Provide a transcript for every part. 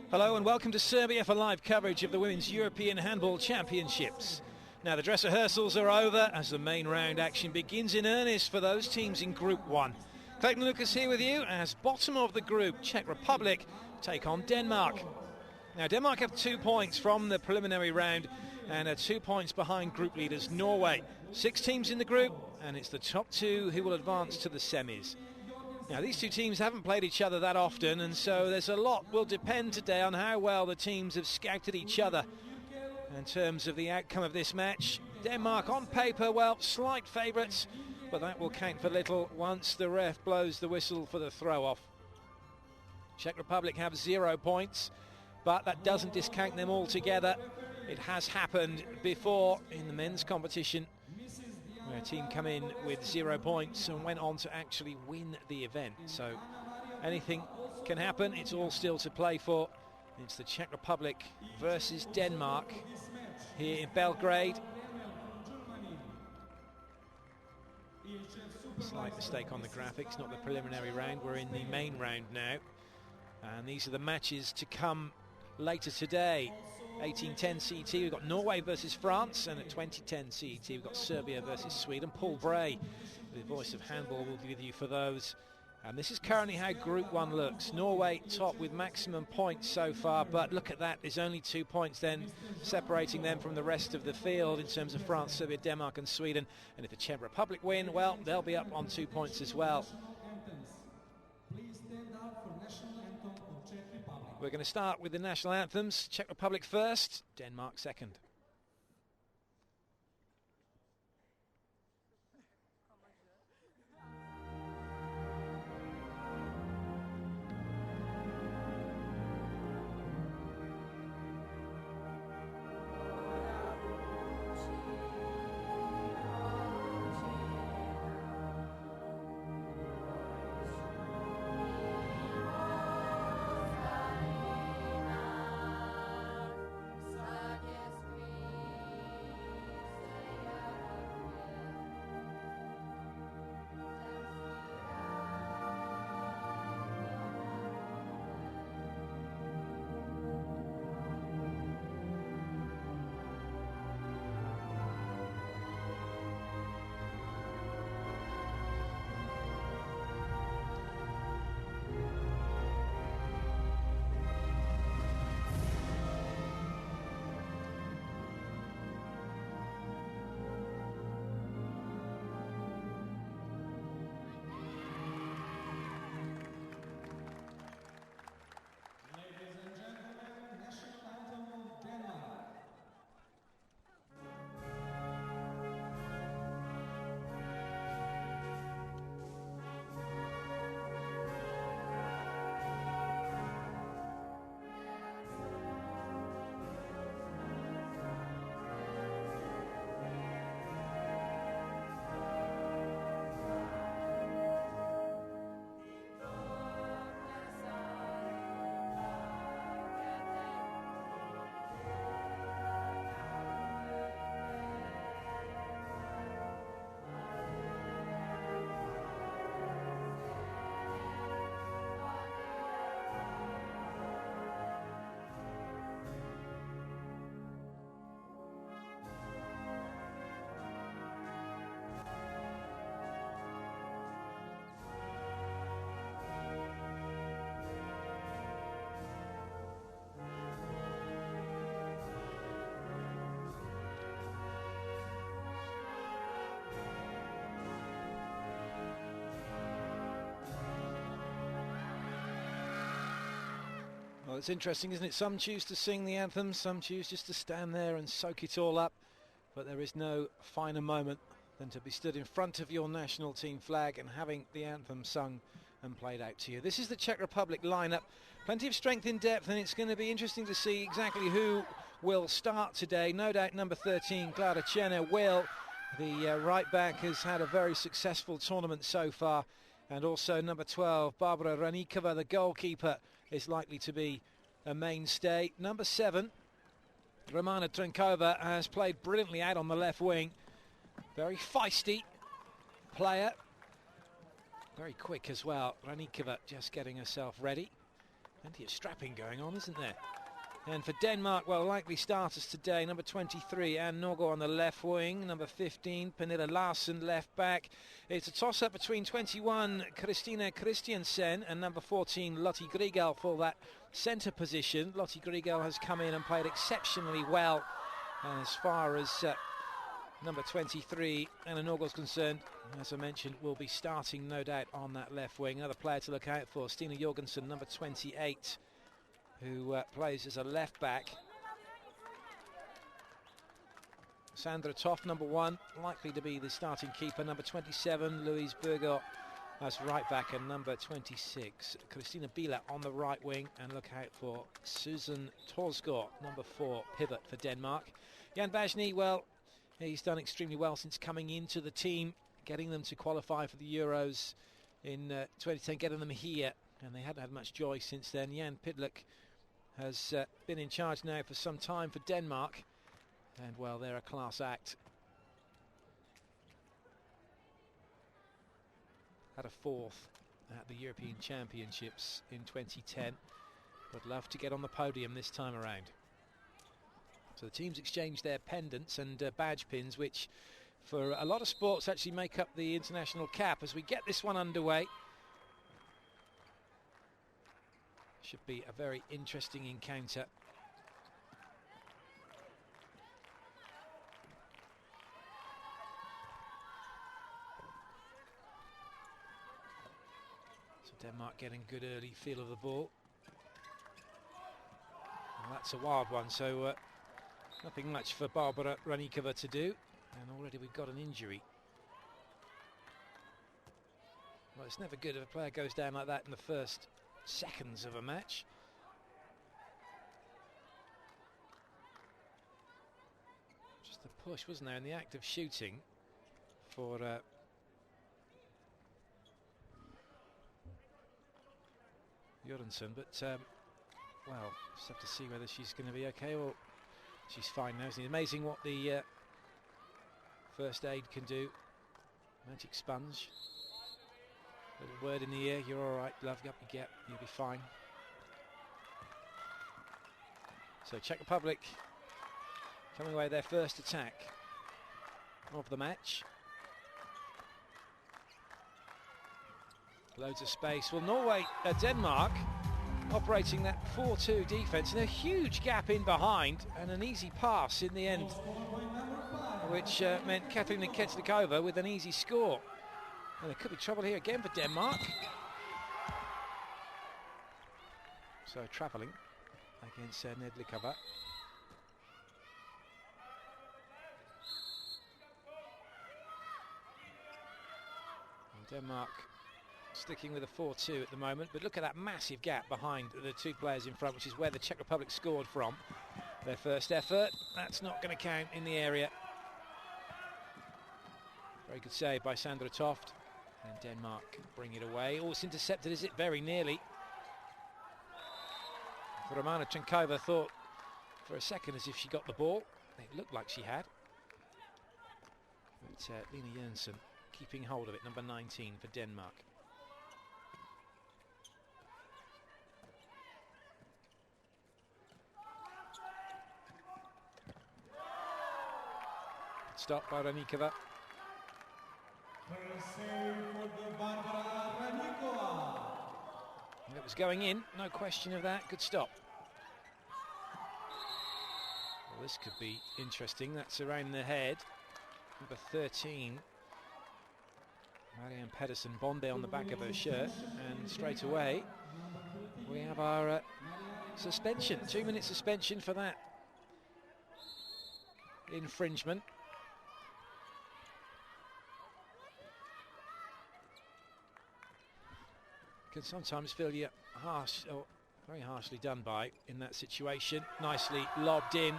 Hello and welcome to Serbia for live coverage of the Women's European Handball Championships. Now the dress rehearsals are over as the main round action begins in earnest for those teams in Group 1. Clayton Lucas here with you as bottom of the group, Czech Republic take on Denmark. Now Denmark have 2 points from the preliminary round and are 2 points behind group leaders Norway. 6 teams in the group and it's the top 2 who will advance to the semis. Now, these two teams haven't played each other that often, and so there's a lot will depend today on how well the teams have scouted each other in terms of the outcome of this match. Denmark on paper, well, slight favourites, but that will count for little once the ref blows the whistle for the throw-off. Czech Republic have 0 points, but that doesn't discount them altogether. It has happened before in the men's competition, where a team come in with 0 points and went on to actually win the event. So anything can happen. It's all still to play for. It's the Czech Republic versus Denmark here in Belgrade. Slight mistake on the graphics, not the preliminary round. We're in the main round now. And these are the matches to come later today. 18:10 CET, we've got Norway versus France, and at 20:10 CET, we've got Serbia versus Sweden. Paul Bray, the voice of handball, will be with you for those. And this is currently how Group 1 looks. Norway top with maximum points so far, but look at that, there's only 2 points then separating them from the rest of the field in terms of France, Serbia, Denmark and Sweden. And if the Czech Republic win, well, they'll be up on 2 points as well. We're going to start with the national anthems. Czech Republic first, Denmark second. Well, it's interesting, isn't it? Some choose to sing the anthem, some choose just to stand there and soak it all up. But there is no finer moment than to be stood in front of your national team flag and having the anthem sung and played out to you. This is the Czech Republic lineup. Plenty of strength in depth, and it's going to be interesting to see exactly who will start today. No doubt number 13, Klára Černá, will. The right back has had a very successful tournament so far. And also number 12, Barbara Raníková, the goalkeeper, is likely to be a mainstay. Number 7, Romana Trenkova, has played brilliantly out on the left wing. Very feisty player. Very quick as well. Raníková just getting herself ready. Plenty of strapping going on, isn't there? And for Denmark, well, likely starters today, number 23, Anne Norgaard on the left wing, number 15, Pernille Larsen, left back. It's a toss-up between 21, Christina Christiansen, and number 14, Lotte Griegal for that centre position. Lotte Griegal has come in and played exceptionally well. And as far as number 23, Anne Norgaard's concerned, as I mentioned, will be starting, no doubt, on that left wing. Another player to look out for, Stina Jorgensen, number 28. Who plays as a left back. Sandra Toft, number 1, likely to be the starting keeper. Number 27, Louise Burgot as right back, and number 26, Christina Bieler on the right wing. And look out for Susan Torsgaard, number 4, pivot for Denmark. Jan Bajny, well, he's done extremely well since coming into the team, getting them to qualify for the Euros in 2010, getting them here, and they hadn't had much joy since then. Jan Pidluk has been in charge now for some time for Denmark, and well, they're a class act. Had a 4th at the European Championships in 2010. Would love to get on the podium this time around. So the teams exchange their pendants and badge pins, which for a lot of sports actually make up the international cap. As we get this one underway, should be a very interesting encounter. So Denmark getting good early feel of the ball. And that's a wild one, so nothing much for Barbara Ranikova to do. And already we've got an injury. Well, it's never good if a player goes down like that in the first seconds of a match. Just a push, wasn't there, in the act of shooting for Jorgensen, but well, just have to see whether she's going to be okay. Well, she's fine now, isn't it? Amazing what the first aid can do. Magic sponge. Little word in the ear, you're all right, love, up you get, you'll be fine. So Czech Republic coming away their first attack of the match. Loads of space. Well, Denmark operating that 4-2 defence, and a huge gap in behind, and an easy pass in the end, which meant Kathleen Ketslikova with an easy score. And there could be trouble here again for Denmark. So travelling against Nedlikova. Denmark sticking with a 4-2 at the moment, but look at that massive gap behind the two players in front, which is where the Czech Republic scored from their first effort. That's not going to count in the area. Very good save by Sandra Toft. And Denmark bring it away. Oh, it's intercepted, is it? Very nearly. Romana Trenkova thought for a second as if she got the ball. It looked like she had. But Lena Jensen keeping hold of it, number 19 for Denmark. Stop by Ranikova. It was going in, no question of that. Good stop. Well, this could be interesting. That's around the head. Number 13, Marianne Pedersen, Bombay on the back of her shirt, and straight away we have our suspension. 2-minute suspension for that infringement. Can sometimes feel you harsh, or very harshly done by in that situation. Nicely lobbed in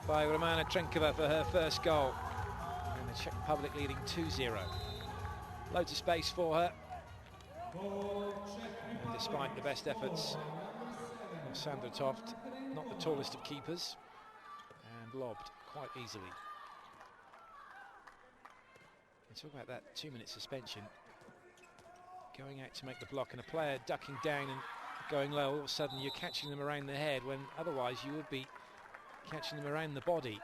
by Romana Trenkova for her first goal. And the Czech Republic leading 2-0. Loads of space for her. And despite the best efforts of Sandra Toft, not the tallest of keepers, and lobbed quite easily. And talk about that 2-minute suspension. Going out to make the block, and a player ducking down and going low, all of a sudden you're catching them around the head when otherwise you would be catching them around the body.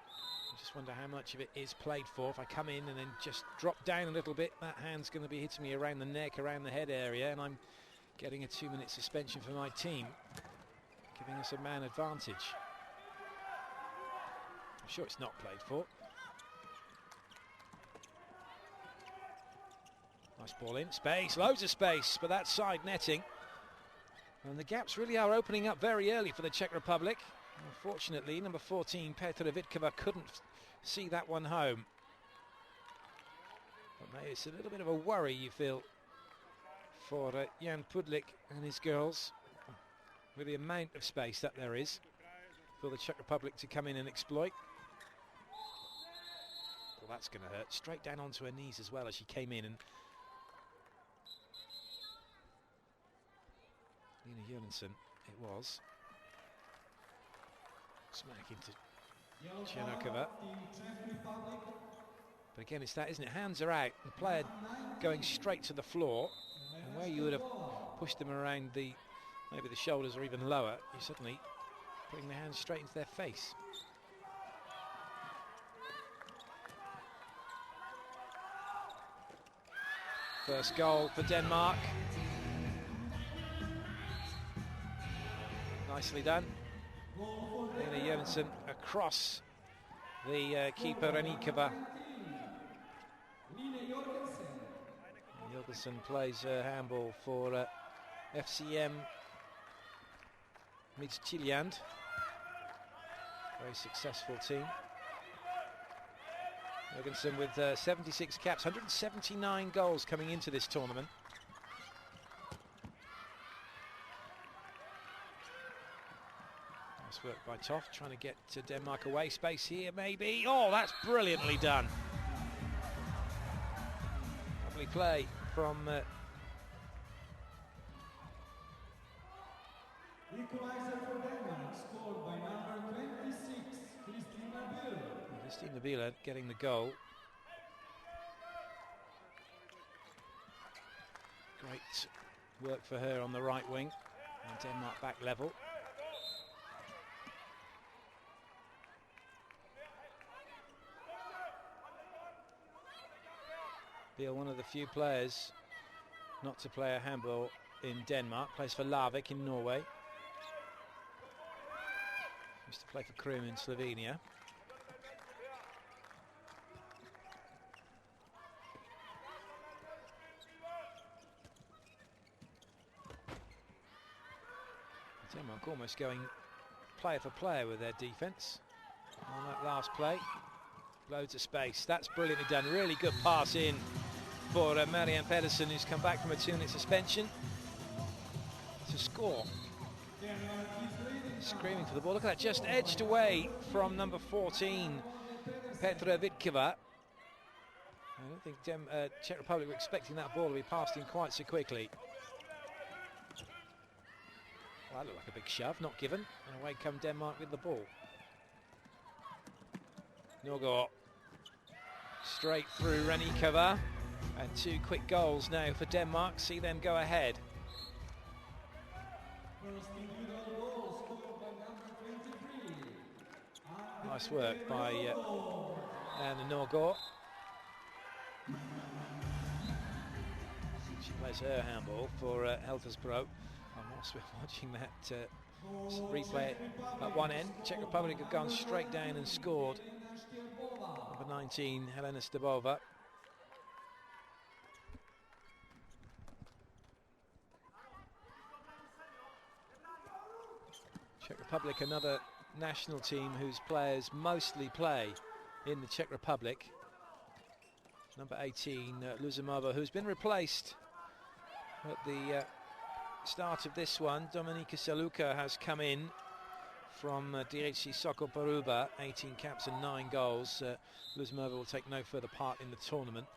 I just wonder how much of it is played for. If I come in and then just drop down a little bit, that hand's going to be hitting me around the neck, around the head area, and I'm getting a 2-minute suspension for my team, giving us a man advantage. I'm sure it's not played for. Nice ball in, space, loads of space, but that's side netting. And the gaps really are opening up very early for the Czech Republic. Unfortunately, number 14, Petra Vitkova, couldn't see that one home. But maybe it's a little bit of a worry, you feel, for Jan Pudlik and his girls, with the amount of space that there is for the Czech Republic to come in and exploit. Well, that's going to hurt. Straight down onto her knees as well as she came in, and Lena Jørgensen, it was. Smack into Černokova. But again, it's that, isn't it? Hands are out, the player going straight to the floor, and where you would have pushed them around maybe the shoulders or even lower, you're suddenly putting the hands straight into their face. First goal for Denmark. Nicely done. Lena Jørgensen across the keeper Renikova. Jørgensen plays handball for FCM Midtjylland. Very successful team. Jørgensen with 76 caps, 179 goals coming into this tournament. Nice work by Toft, trying to get Denmark away. Space here, maybe. Oh, that's brilliantly done. Lovely play from equalizer for Denmark, scored by number 26, Christina Bieler getting the goal. Great work for her on the right wing, and Denmark back level. Biel, one of the few players not to play a handball in Denmark, plays for Larvik in Norway. Used to play for Krum in Slovenia. Denmark almost going player for player with their defence on that last play. Loads of space. That's brilliantly done. Really good pass in for Marianne Pedersen, who's come back from a 2-minute suspension to score. Screaming for the ball. Look at that, just edged away from number 14, Petra Vitkova. I don't think Czech Republic were expecting that ball to be passed in quite so quickly. Well, that looked like a big shove, not given. And away come Denmark with the ball. Norgård straight through Renikova, and 2 quick goals now for Denmark. See them go ahead. Nice work by Anna Norgård. She plays her handball for Heltersbro. And whilst we're watching that replay at one end, Czech Republic have gone straight down and scored. Number 19, Helena Stebova. Czech Republic, another national team whose players mostly play in the Czech Republic. Number 18, Luzimova, who's been replaced at the start of this one. Dominika Saluka has come in from Direcci Sokol Paruba, 18 caps and 9 goals. Luzimova will take no further part in the tournament.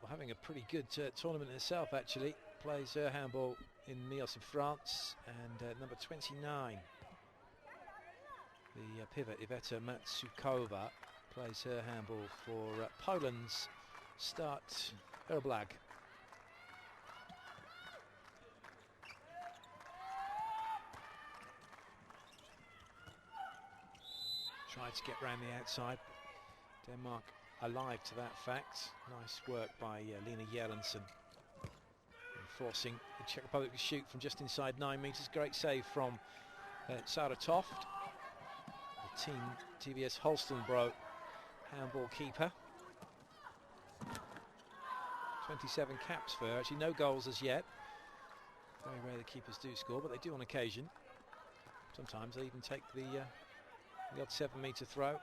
We're having a pretty good tournament herself, actually. Plays her handball in Nios in France. And number 29, the pivot Iveta Matsukova, plays her handball for Poland's Start Erblag. tried to get round the outside. Denmark alive to that fact. Nice work by Lena Jørgensen. Forcing the Czech Republic to shoot from just inside 9 metres. Great save from Sara Toft, the team TBS Holstenbro handball keeper. 27 caps for her. Actually, no goals as yet. Very rare the keepers do score, but they do on occasion. Sometimes they even take the odd 7-metre throw.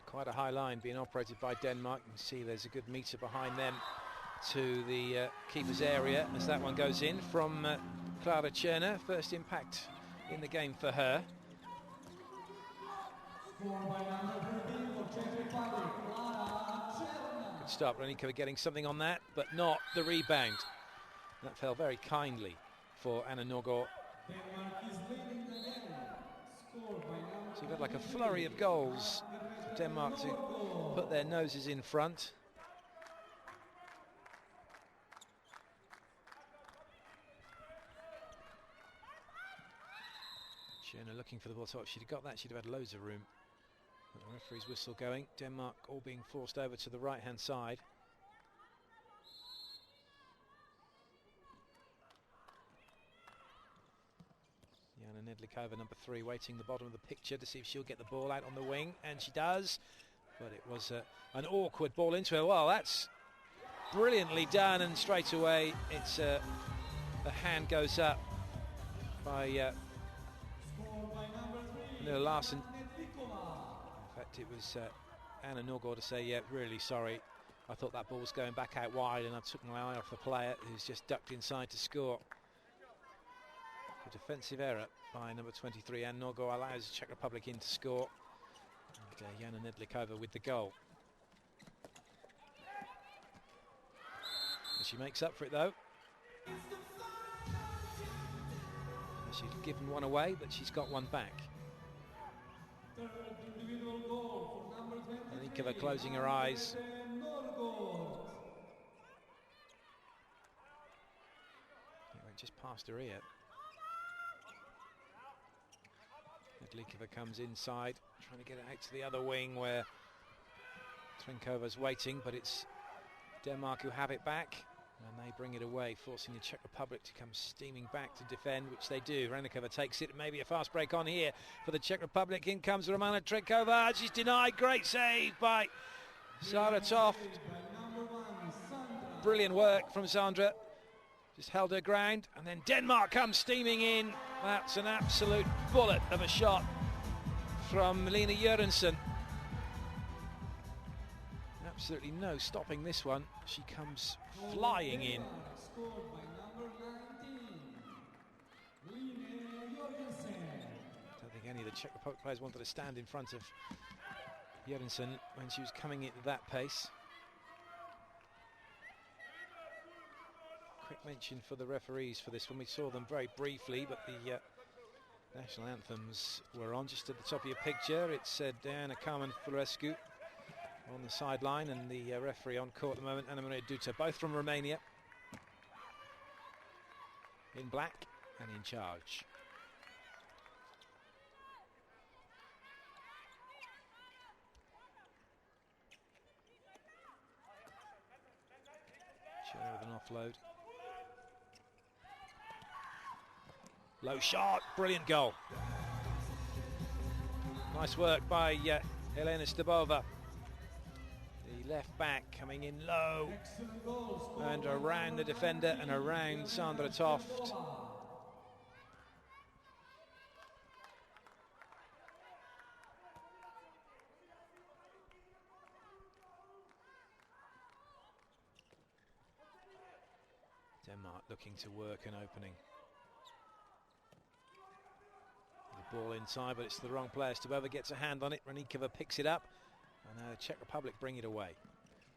Quite a high line being operated by Denmark. You can see there's a good metre behind them to the keeper's area as that one goes in from Clara Černá. First impact in the game for her. Good start, Renikova getting something on that, but not the rebound. That fell very kindly for Anna Norgård. So you've had like a flurry of goals for Denmark to put their noses in front. Černá looking for the ball top. If she'd have got that, she'd have had loads of room. But the referee's whistle going. Denmark all being forced over to the right-hand side. Jana Nedlikova, number 3, waiting the bottom of the picture to see if she'll get the ball out on the wing, and she does. But it was an awkward ball into her. Well, that's brilliantly done, and straight away it's the hand goes up by Pernilla Larsson. In fact, it was Anna Norgård to say, yeah, really sorry. I thought that ball was going back out wide, and I took my eye off the player who's just ducked inside to score. A defensive error by number 23, Anna Norgård, allows the Czech Republic in to score. And Jana Nedlikova with the goal. And she makes up for it though. She's given one away, but she's got one back. Renikova closing her eyes. It went just past her ear. Nedlikova comes inside, trying to get it out to the other wing where Trenkova's waiting, but it's Denmark who have it back, and they bring it away, forcing the Czech Republic to come steaming back to defend, which they do. Renikova takes it, maybe a fast break on here for the Czech Republic. In comes Romana Trenkova, she's denied. Great save by Sara Toft. Brilliant work from Sandra. Just held her ground, and then Denmark comes steaming in. That's an absolute bullet of a shot from Lena Jørgensen. Absolutely no stopping this one. She comes flying in. Don't think any of the Czech Republic players wanted to stand in front of Jørgensen when she was coming at that pace. Quick mention for the referees for this one. We saw them very briefly, but the national anthems were on just at the top of your picture. It's Diana Carmen Florescu on the sideline, and the referee on court at the moment, Anna Maria Duta, both from Romania, in black and in charge. Share with an offload. Low shot, brilliant goal. Nice work by Helena Stebova. The left back coming in low and around the defender and around Sandra Toft. Denmark looking to work an opening. The ball inside, but it's the wrong player. Stebova gets a hand on it. Renikova picks it up. And now the Czech Republic bring it away.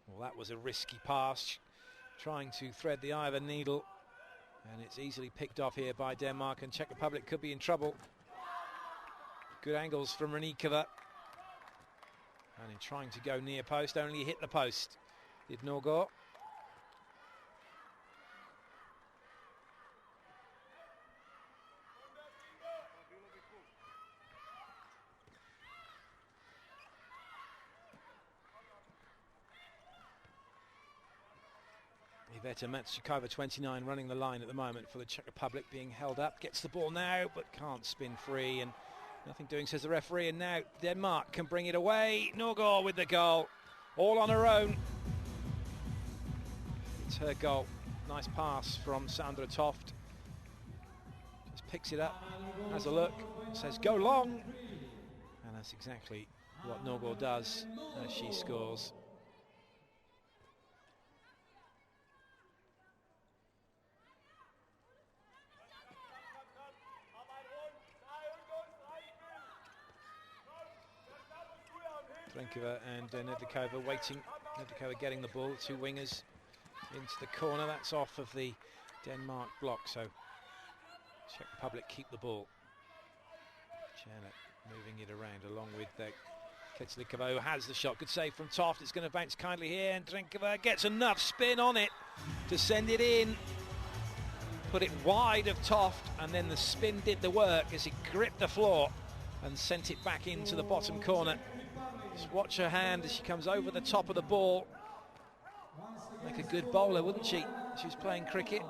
Well, that was a risky pass. trying to thread the eye of a needle, and it's easily picked off here by Denmark, and Czech Republic could be in trouble. Good angles from Hraníková, and in trying to go near post, only hit the post, did Norgor. Iveta Matsukova, 29, running the line at the moment for the Czech Republic, being held up. Gets the ball now, but can't spin free, and nothing doing, says the referee. And now Denmark can bring it away. Norgor with the goal, all on her own. It's her goal. Nice pass from Sandra Toft. Just picks it up, has a look, says go long, and that's exactly what Norgor does as she scores. Hraníková and Nedlikova waiting. Nedlikova getting the ball. Two wingers into the corner. That's off of the Denmark block. So Czech Republic keep the ball. Janet moving it around along with Kedlikova, who has the shot. Good save from Toft. It's going to bounce kindly here, and Hraníková gets enough spin on it to send it in. Put it wide of Toft, and then the spin did the work as it gripped the floor and sent it back into the bottom corner. Just watch her hand as she comes over the top of the ball. Like a good bowler, wouldn't she? She was playing cricket.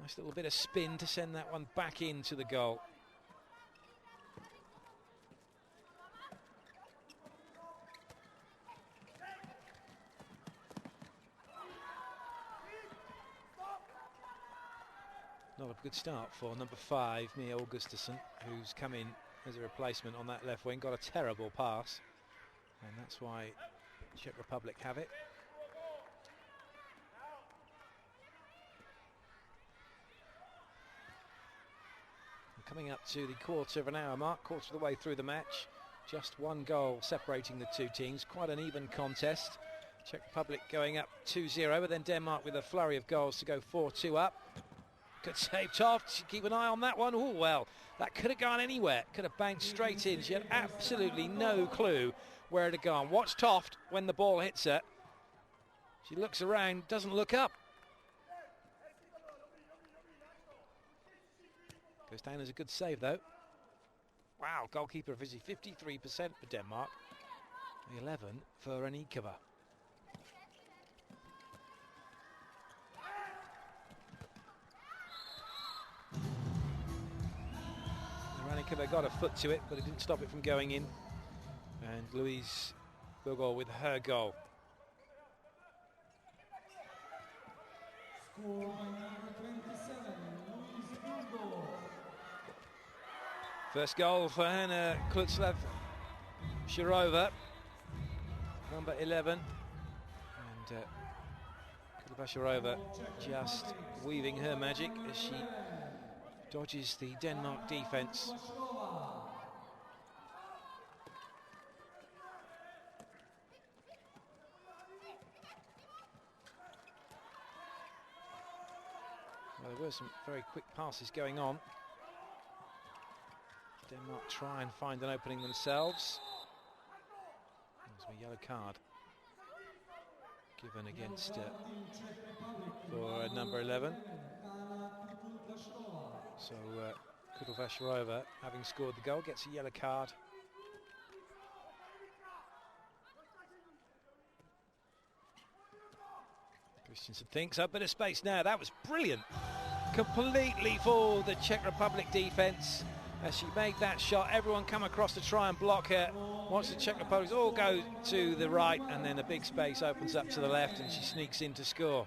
Nice little bit of spin to send that one back into the goal. Not a good start for number 5, Mia Augustusson, who's come in as a replacement on that left wing. Got a terrible pass, and that's why Czech Republic have it. We're coming up to the quarter of an hour mark, quarter of the way through the match. Just one goal separating the two teams. Quite an even contest. Czech Republic going up 2-0, but then Denmark with a flurry of goals to go 4-2 up. Good save, Toft. Keep an eye on that one. Oh, well, that could have gone anywhere. Could have bounced straight in. She had absolutely no clue where it had gone. Watch Toft when the ball hits her. She looks around, doesn't look up. Goes down as a good save, though. Wow, goalkeeper efficiency, 53% for Denmark. 11 for Hraníková. Hraníková got a foot to it, but it didn't stop it from going in. And Louise Bogol with her goal. Score by number 27, Louise Bogol. First goal for Hanna Klutzlav-Shirova, number 11. And Klutzlav-Shirova just weaving her magic as she dodges the Denmark defence. Well, there were some very quick passes going on. Denmark try and find an opening themselves. There's a yellow card given against for number 11. So Klutzlav-Shirova, having scored the goal, gets a yellow card. Christensen thinks up, bit of space now. That was brilliant. Completely fooled the Czech Republic defence as she made that shot. Everyone come across to try and block her. Watch the Czech Republic all go to the right, and then a big space opens up to the left, and she sneaks in to score.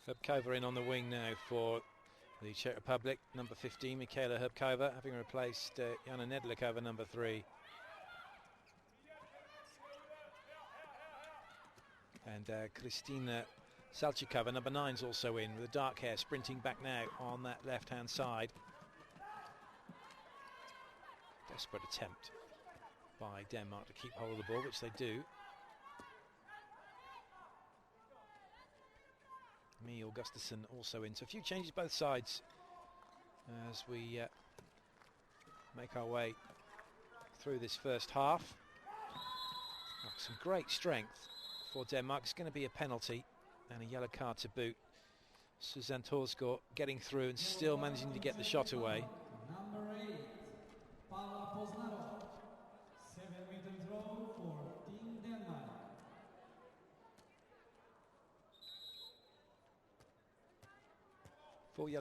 Herbkova in on the wing now for the Czech Republic. Number 15, Michaela Herbkova, having replaced Jana Nedlikova, number 3. And Kristina Salchikova, number 9's also in with the dark hair, sprinting back now on that left-hand side. Desperate attempt by Denmark to keep hold of the ball, which they do. Emil Gustafsson also in. So a few changes both sides as we make our way through this first half. Oh, some great strength for Denmark. It's going to be a penalty and a yellow card to boot. Susanne Torsgaard getting through and still managing to get the shot away. Number 8, Paula Poznarova. 7-meter throw for Team Denmark. Three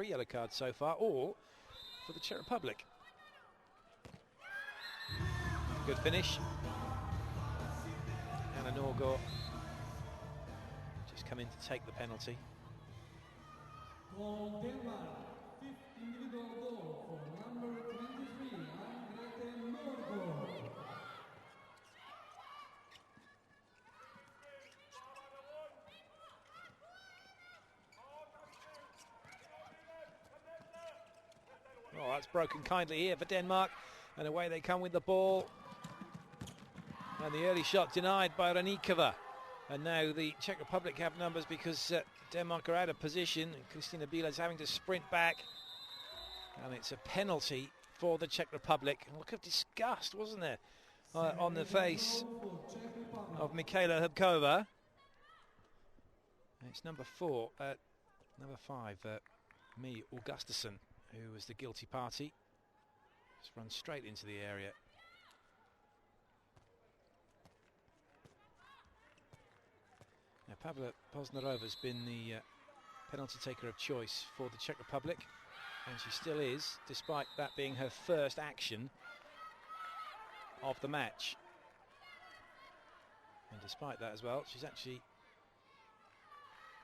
yellow cards so far, all for the Czech Republic. Good finish. Anna Norgård just come in to take the penalty. Goal Denmark. 5th individual goal for number 23, Angrete Norgård. Oh, that's broken kindly here for Denmark, and away they come with the ball. And the early shot denied by Ranikova. And now the Czech Republic have numbers because Denmark are out of position. Kristina Biela's having to sprint back. And it's a penalty for the Czech Republic. Look of disgust, wasn't there, on the face of Michaela Hubkova. And it's number 5, Me Augustusson, who was the guilty party. Just run straight into the area. Now, Pavla Poznarova's been the penalty taker of choice for the Czech Republic, and she still is, despite that being her first action of the match. And despite that as well, she's actually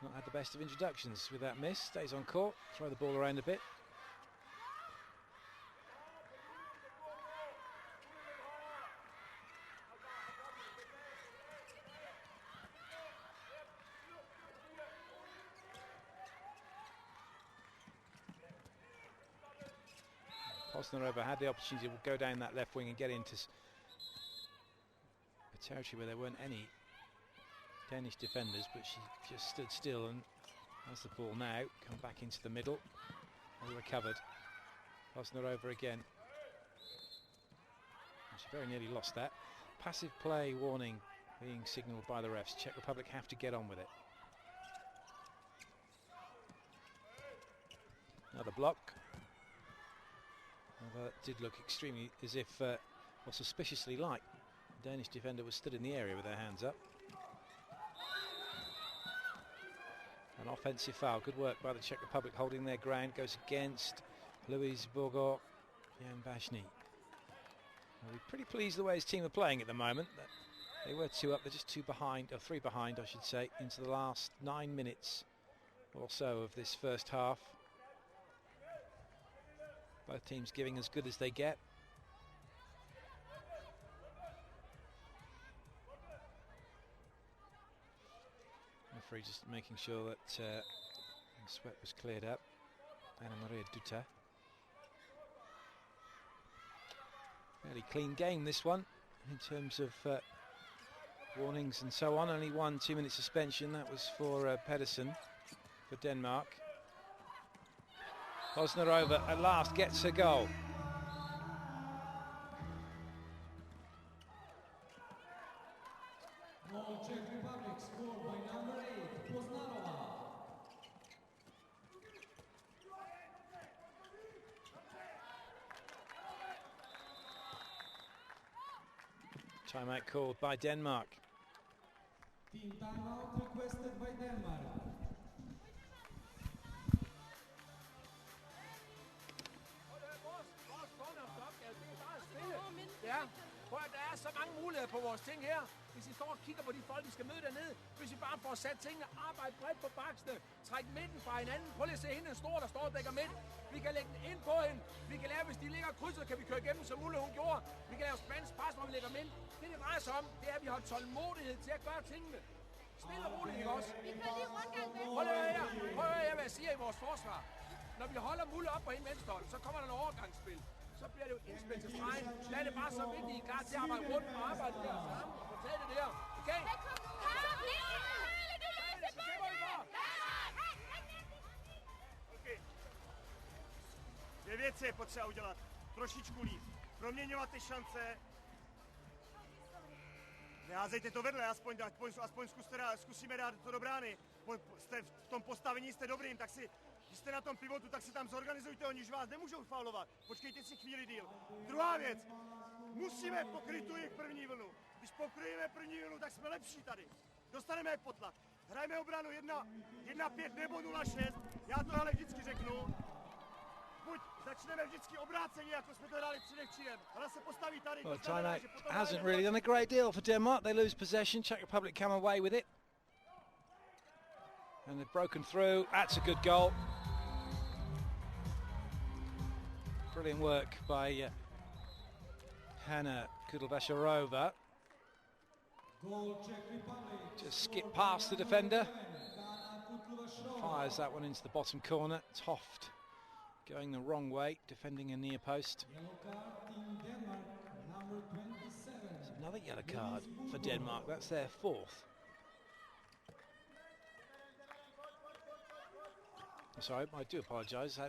not had the best of introductions with that miss. Stays on court, throw the ball around a bit. Poznarova had the opportunity to go down that left wing and get into a territory where there weren't any Danish defenders, but she just stood still and has the ball now. Come back into the middle. Well recovered. Poznarova again. And she very nearly lost that. Passive play warning being signalled by the refs. Czech Republic have to get on with it. Another block. Although it did look extremely as if, or suspiciously like, the Danish defender was stood in the area with their hands up. An offensive foul. Good work by the Czech Republic holding their ground. Goes against Louise Bourgo, Jan Bashny. We're pretty pleased the way his team are playing at the moment. They were 2 up, they're just 2 behind, or 3 behind I should say, into the last 9 minutes or so of this first half. Both teams giving as good as they get. Referee just making sure that the sweat was cleared up. Anna Maria Duta. Fairly clean game this one in terms of warnings and so on. Only 1 2-minute suspension. That was for Pedersen for Denmark. Poznarova at last gets her goal. Goal Czech Republic scored by number 8, Poznarova. Timeout called by Denmark. Team timeout requested by Denmark. Ja, prøv at der er så mange muligheder på vores ting her. Hvis I står og kigger på de folk, I skal møde dernede. Hvis I bare får sat tingene, arbejde bredt på baksene. Træk midten fra hinanden. Prøv lige at se hende, en stor, der står og dækker midt. Vi kan lægge den ind på hende. Vi kan lave, hvis de ligger krydset, kan vi køre igennem, som Ulle hun gjorde. Vi kan lave spansk pres, hvor vi lægger dem ind. Det drejer sig om, det er, at vi har tålmodighed til at gøre tingene. Stille og roligt, ikke også? Vi kører lige rundgang med. Prøv at høre her. Prøv at høre her, hvad jeg siger i vores forsvar. Når vi holder Mulle op på en venstrehånd, så kommer der en overgangsspil. Så bliver det jo indspil til stregen. Der er det bare så vigtigt, I er klar til at arbejde rundt og arbejde der sammen og få taget det der. Okay? Dvě věci je potřeba udělat. Trošičku líp. Proměňovat ty šance. Neházejte to vedle, aspoň zkusíme dát to do brány. Jste v tom postavení jste dobrým, tak si, když jste na tom pivotu, tak si tam zorganizujte, oni už vás nemůžou faulovat. Počkejte si chvíli díl. Druhá věc. Musíme pokryt tu jejich první vlnu. Když pokryjeme první vlnu, tak jsme lepší tady. Dostaneme je pod tlak. Hrajeme obranu 1-5 nebo 0-6. Já to ale vždycky řeknu. Buď začneme vždycky obráceně, jako jsme to hráli předevčírem. Ale se postaví tady. Well, timeout hasn't really done a great deal for Denmark. They lose possession. Czech Republic come away with it. And they've broken through. That's a good goal. Brilliant work by Hanna Kudlbasharova. Just skip past the defender. Fires that one into the bottom corner. Toft going the wrong way, defending a near post. It's another yellow card for Denmark. That's their fourth. Sorry, I do apologise.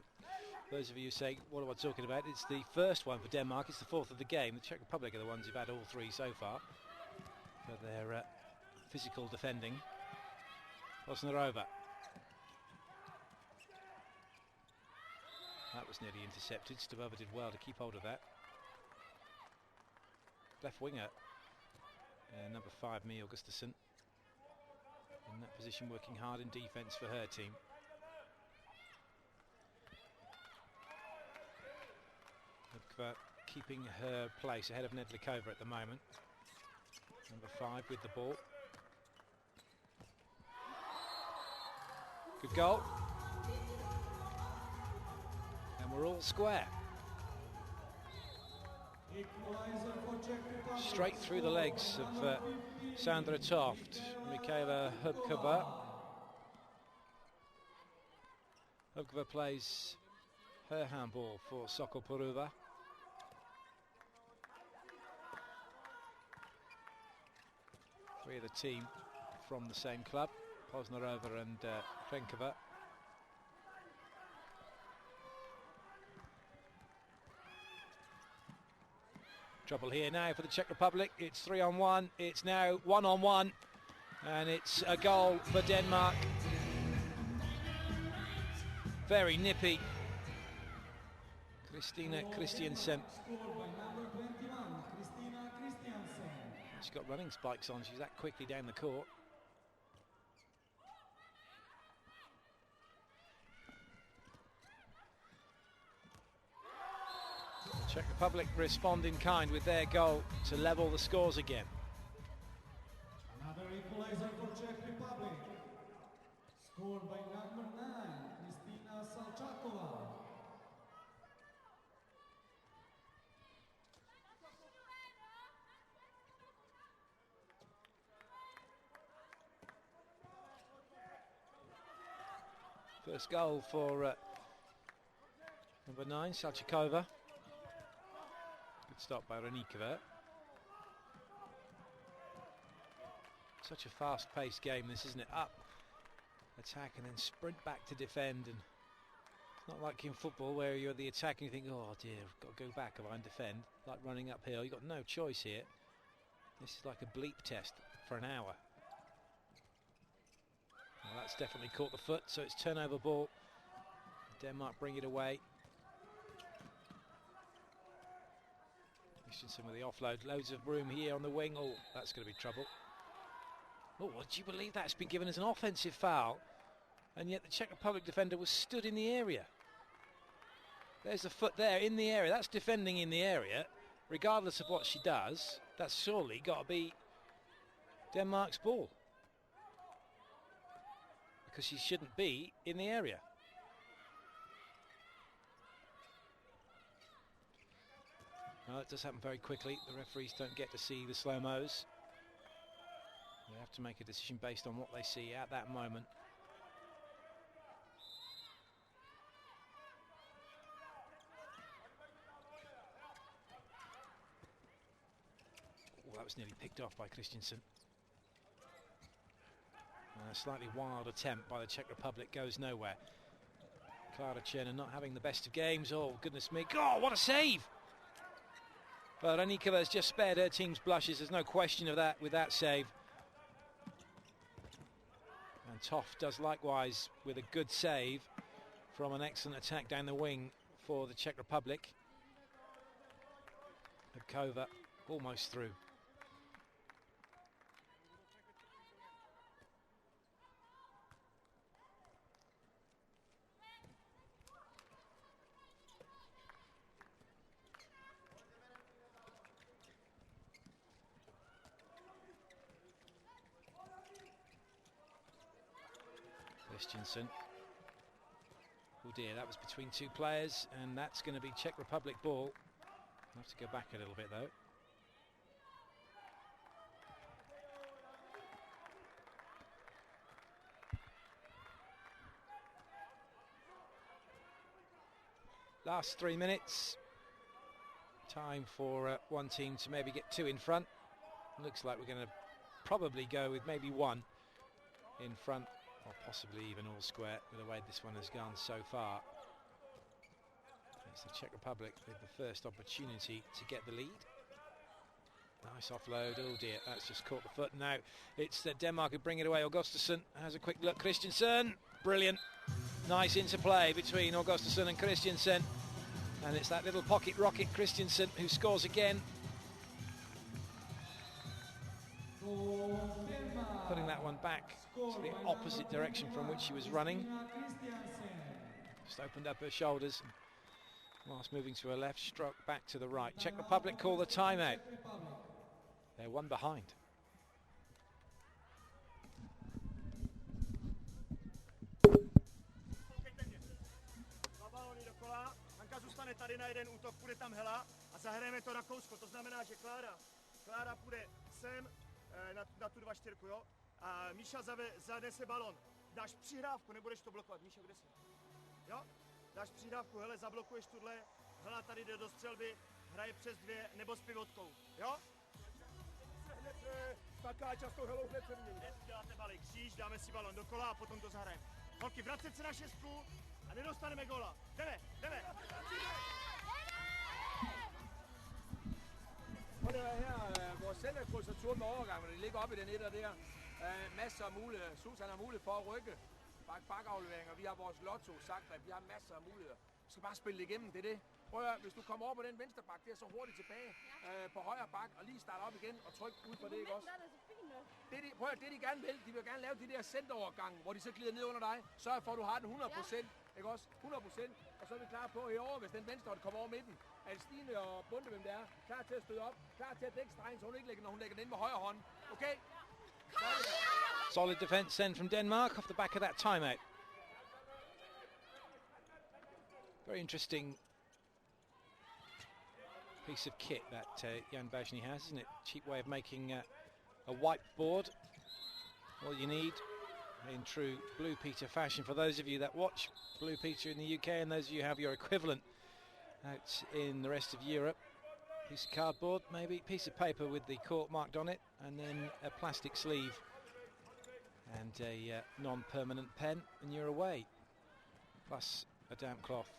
Those of you saying, what am I talking about? It's the first one for Denmark. It's the fourth of the game. The Czech Republic are the ones who've had all three so far for their physical defending. Bosnarova. That was nearly intercepted. Stabova did well to keep hold of that. Left winger, number 5, Mie Augustusson, in that position, working hard in defence for her team. Hubkva keeping her place ahead of Nedlikova at the moment. Number 5 with the ball. Good goal. And we're all square. Straight through the legs of Sandra Toft, Mikhaila Hubkova. Hubkova plays her handball for Sokol Poruva. Three of the team from the same club, Bosnarova and Krenkova. Trouble here now for the Czech Republic. It's 3-on-1. It's now 1-on-1, and it's a goal for Denmark. Very nippy. Christina Christiansen. She's got running spikes on. She's that quickly down the court. Czech Republic respond in kind with their goal to level the scores again. Another equalizer for Czech Republic. Scored by number 9, Kristina Salchakova. First goal for number 9, Salchakova. Good stop by Renikova. Such a fast-paced game, this, isn't it? Up, attack, and then sprint back to defend. And it's not like in football where you're the attack and you think, oh dear, I've got to go back and defend. Like running uphill, you've got no choice here. This is like a bleep test for an hour. Well, that's definitely caught the foot, so it's turnover ball. Denmark bring it away. Some of the offload, loads of room here on the wing. Oh, that's going to be trouble. Oh, would you believe that's been given as an offensive foul? And yet the Czech Republic defender was stood in the area. There's a foot there in the area. That's defending in the area. Regardless of what she does, that's surely got to be Denmark's ball. Because she shouldn't be in the area. Well, it does happen very quickly. The referees don't get to see the slow-mos. They have to make a decision based on what they see at that moment. Oh, that was nearly picked off by Christensen. And a slightly wild attempt by the Czech Republic goes nowhere. Clara Cherna not having the best of games. Oh, goodness me. Oh, what a save! But Anikova has just spared her team's blushes. There's no question of that with that save. And Toft does likewise with a good save from an excellent attack down the wing for the Czech Republic. Kova almost through. Christensen. Oh dear, that was between two players, and that's going to be Czech Republic ball. I'll have to go back a little bit though. Last 3 minutes. Time for one team to maybe get two in front. Looks like we're going to probably go with maybe one in front, or possibly even all square with the way this one has gone so far. It's the Czech Republic with the first opportunity to get the lead. Nice offload. Oh dear, that's just caught the foot. Now it's Denmark who bring it away. Augustusson has a quick look. Christensen, brilliant. Nice interplay between Augustusson and Christensen. And it's that little pocket rocket Christensen who scores again. Putting that one back to the opposite direction from which she was running. Just opened up her shoulders. Whilst moving to her left, struck back to the right. Czech Republic call the timeout. They're one behind. Hanka zůstane tady na jeden útok, půjde tam Hela a zahrajeme to Rakousko. To znamená, že Klára půjde sem na tu 2-4, jo? A Míša zanese balon. Dáš přihrávku, nebudeš to blokovat. Míša, kde jsi? Jo? Dáš přihrávku, hele, zablokuješ tuhle. Hela tady jde do střelby, hraje přes dvě nebo s pivotkou. Jo? Taká častou Helou hned se mění. Děláte balík, kříž, dáme si balon dokola a potom to zahrajeme. Holky, vracet se na šestku a nedostaneme góla. Jdeme. Og det er her vores selvkrydssatur med overgang, det ligger oppe i den etter der. Masser af muligheder. Susan har mulighed for at rykke. Bakafleveringer. Vi har vores lotto, Zagreb. Vi har masser af muligheder. Vi skal bare spille det igennem, det er det. Prøv at høre, hvis du kommer over på den venstre bak, det er så hurtigt tilbage på højre bak, og lige starte op igen og trykke ud på det, ikke også? Prøv at det de gerne vil, de vil gerne lave de der centerovergange, hvor de så glider ned under dig. Sørg for, at du har den 100%, ikke også? 100%, og så er vi klar på herovre, hvis den venstre kommer over midten. At Stine og Bunde, hvem det er, klar til at støde op, klar til at dække stregen, så hun ikke lægger, når hun lægger den ind med højre hånd. Okay? Solid defence then from Denmark off the back of that timeout. Very interesting piece of kit that Jan Bajny has, isn't it? Cheap way of making a whiteboard. All you need in true Blue Peter fashion. For those of you that watch Blue Peter in the UK and those of you who have your equivalent out in the rest of Europe, piece of cardboard, maybe piece of paper with the court marked on it, and then a plastic sleeve and a non-permanent pen, and you're away. Plus a damp cloth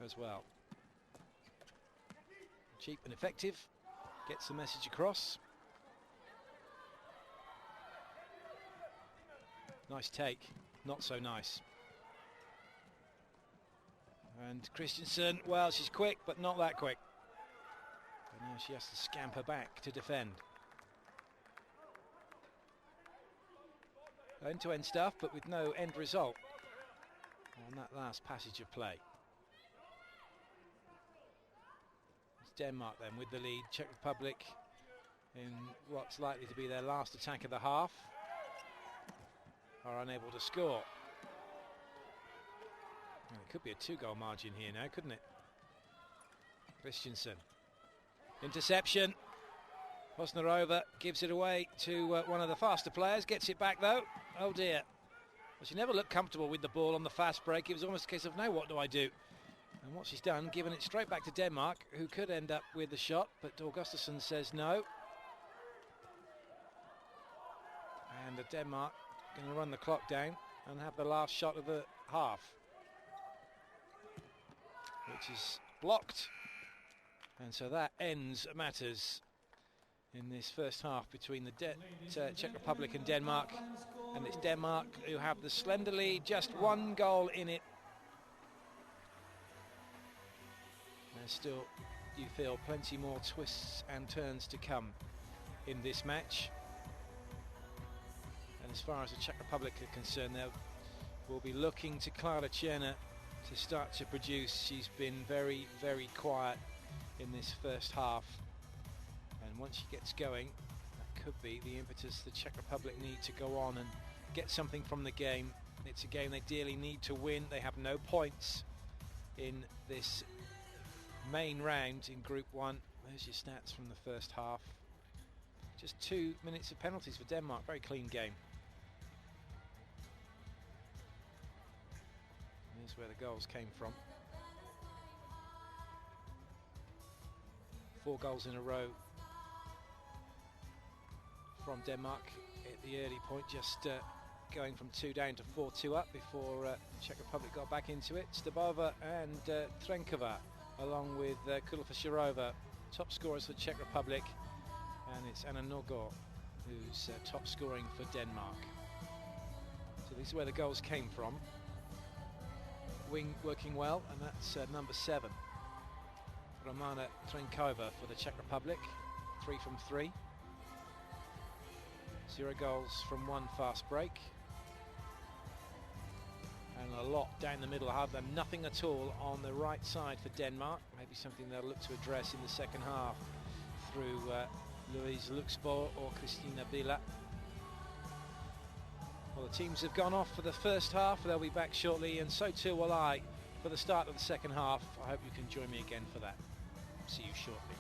as well. Cheap and effective, gets the message across. Nice take, not so nice. And Christensen, well, she's quick, but not that quick. And now she has to scamper back to defend. End-to-end stuff, but with no end result on that last passage of play. It's Denmark then with the lead. Czech Republic in what's likely to be their last attack of the half are unable to score. Well, it could be a two-goal margin here now, couldn't it? Christensen. Interception. Posnerova gives it away to one of the faster players, gets it back though. Oh dear. Well, she never looked comfortable with the ball on the fast break. It was almost a case of, now what do I do? And what she's done, given it straight back to Denmark, who could end up with the shot, but Augustusson says no. And Denmark going to run the clock down and have the last shot of the half, which is blocked. And so that ends matters in this first half between the Czech Republic and Denmark. And it's Denmark who have the slender lead, just one goal in it. There's still, you feel, plenty more twists and turns to come in this match. And as far as the Czech Republic are concerned, they will be looking to Klára Černá to start to produce. She's been very, very quiet in this first half. And once she gets going, that could be the impetus the Czech Republic need to go on and get something from the game. It's a game they dearly need to win. They have no points in this main round in Group 1. There's your stats from the first half. Just 2 minutes of penalties for Denmark. Very clean game. Here's where the goals came from. 4 goals in a row from Denmark at the early point, just going from 2 down to 4-2 up before Czech Republic got back into it. Stabova and Trenkova, along with Kulfa-Shirova, top scorers for Czech Republic, and it's Anna Nogor who's top scoring for Denmark. So these are where the goals came from. Wing working well, and that's number 7, Romana Trenkova for the Czech Republic, 3 from 3. 0 goals from 1 fast break. And a lot down the middle. Have them nothing at all on the right side for Denmark. Maybe something they'll look to address in the second half through Louise Luxembourg or Christina Bila. Well, the teams have gone off for the first half. They'll be back shortly, and so too will I for the start of the second half. I hope you can join me again for that. See you shortly.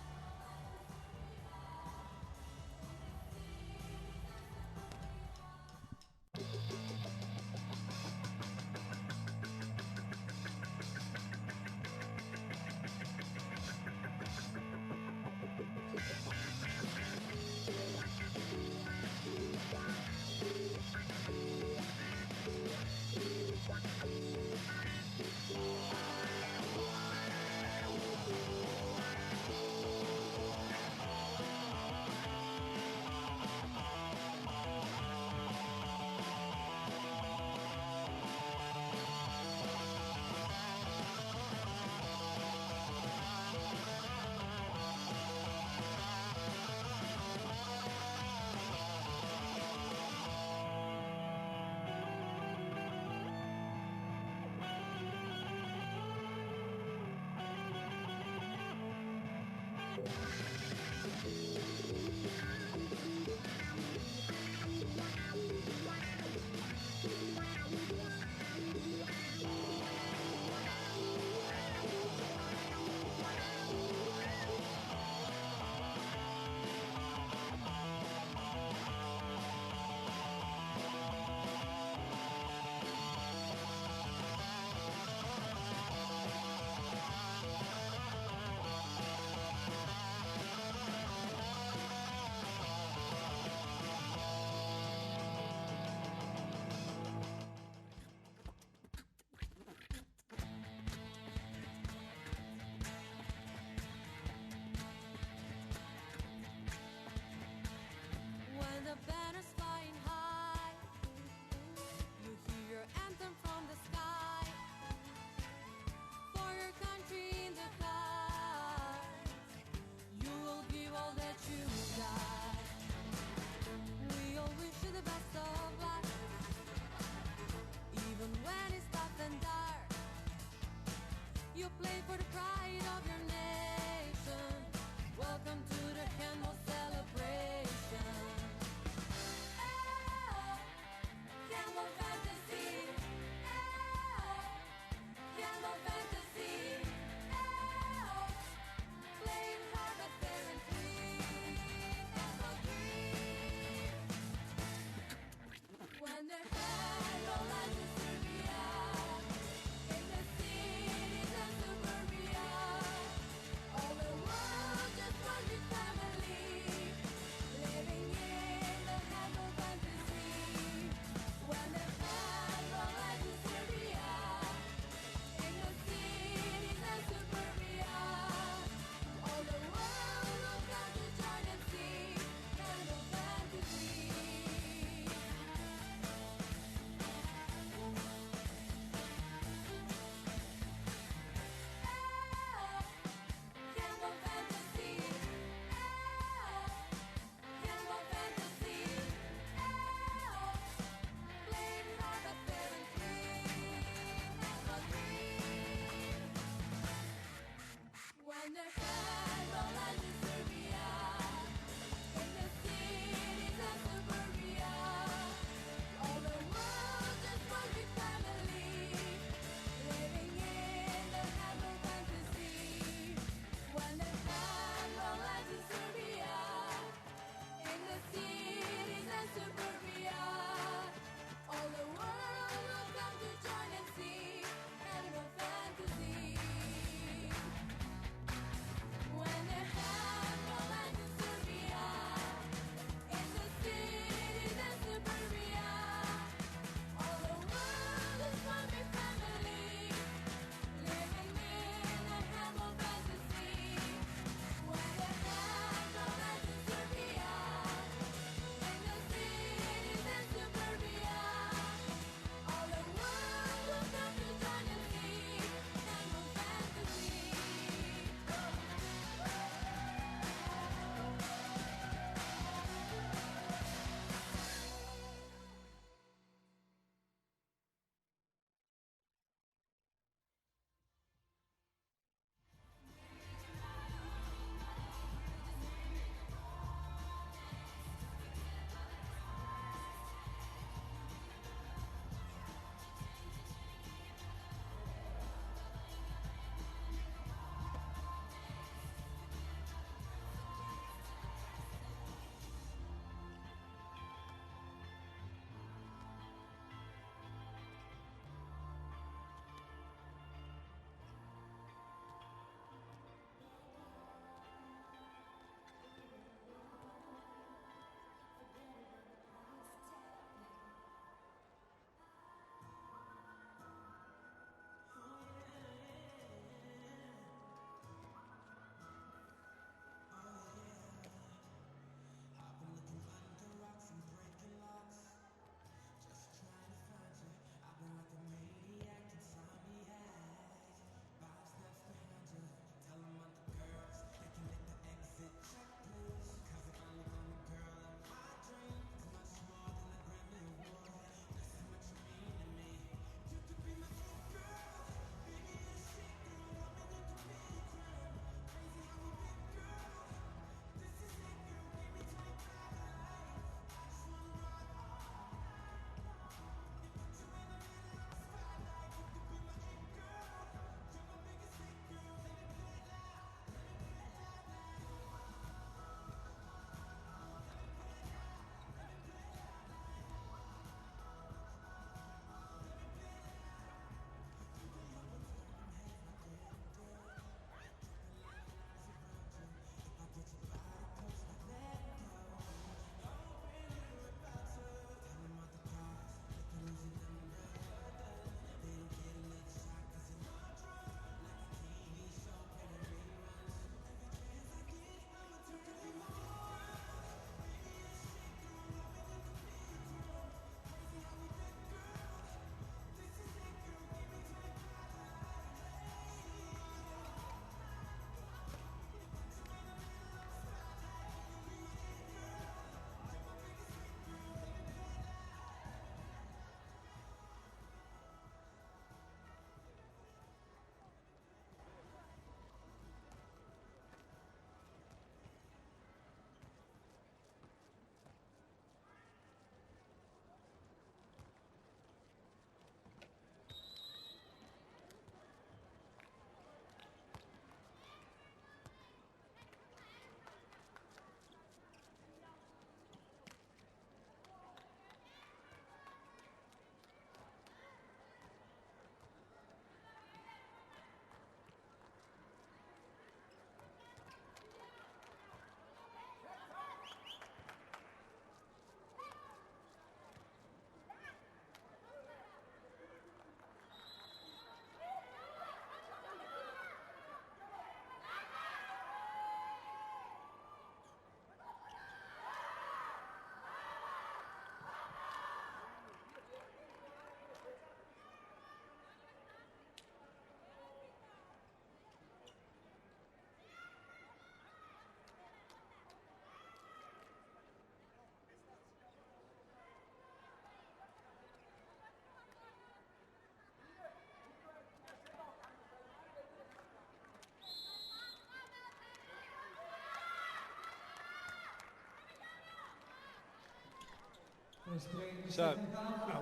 So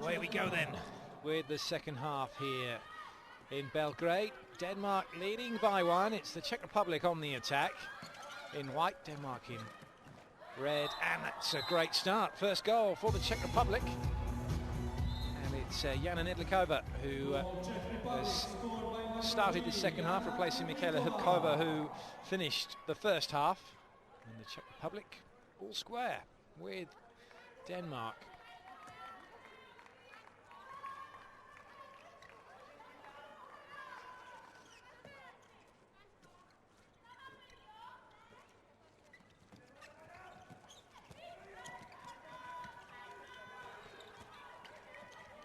away we go then with the second half here in Belgrade. Denmark leading by 1. It's the Czech Republic on the attack in white, Denmark in red, and that's a great start. First goal for the Czech Republic, and it's Jana Nedlikova who has started the second half, replacing Michaela Hubkova, who finished the first half. And the Czech Republic all square with Denmark.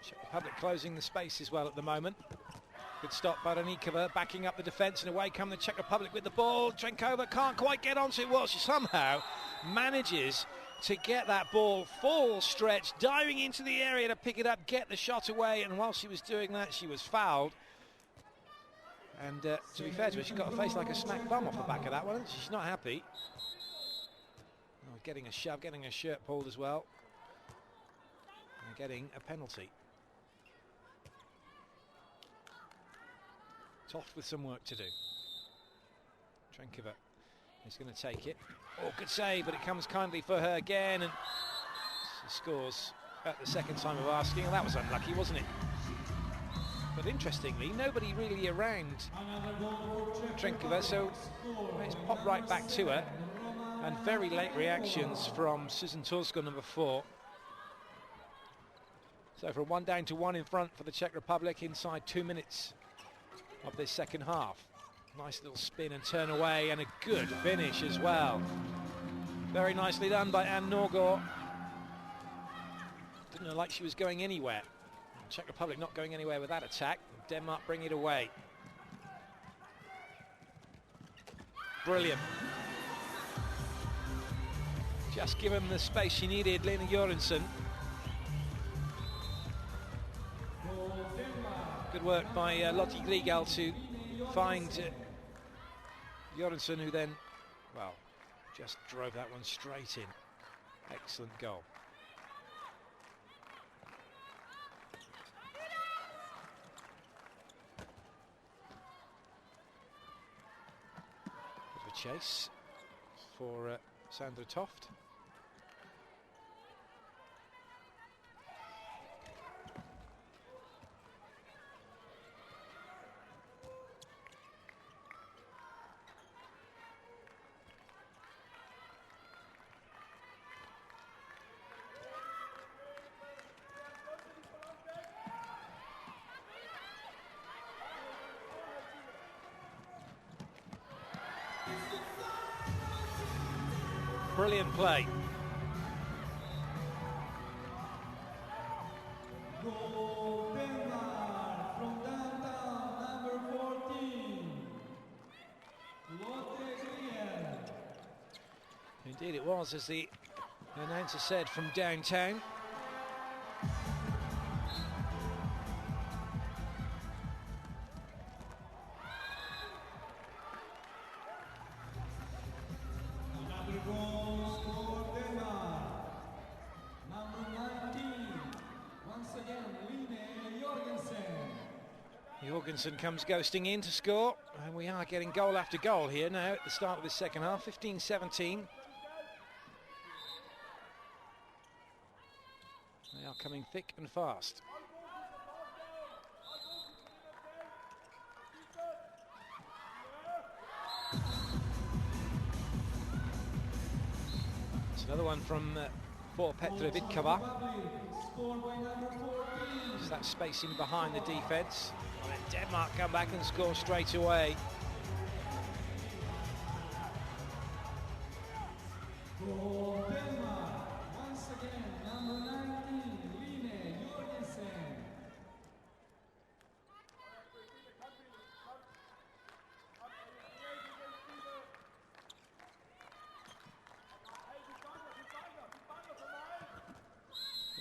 Czech Republic closing the space as well at the moment. Good stop by Danikova, backing up the defence, and away come the Czech Republic with the ball. Trenkova can't quite get onto it. Well, she somehow manages to get that ball full stretch, diving into the area to pick it up, get the shot away, and while she was doing that, she was fouled. And to be fair to her, she got a face like a smack bum off the back of that one. She's not happy. Oh, getting a shove, getting her shirt pulled as well, and getting a penalty. Toft with some work to do. Trenkova is going to take it. Oh, good save, but it comes kindly for her again, and she scores at the second time of asking. And that was unlucky, wasn't it? But interestingly, nobody really around Trenkova, so it's popped right back to her. And very late reactions from Susan Torsko, number 4. So from 1 down to 1 in front for the Czech Republic inside 2 minutes of this second half. Nice little spin and turn away, and a good finish as well. Very nicely done by Anne Norgård. Didn't look like she was going anywhere. Czech Republic not going anywhere with that attack. Denmark bring it away. Brilliant. Just given the space she needed, Lena Jørgensen. Good work by Lotte Grigal to find Jørgensen, who then, well, just drove that one straight in. Excellent goal. Bit of a chase for Sandra Toft. Brilliant play. Goal Denmark from downtown, number 14. Lotte Grigal. Indeed it was, as the announcer said, from downtown. Jørgensen comes ghosting in to score, and we are getting goal after goal here now at the start of the second half. 15-17. They are coming thick and fast. It's another one from for Petra Vitkova. Just that spacing behind the defence. And then Denmark come back and score straight away. Goal Denmark. Once again, number 19, Line Jørgensen.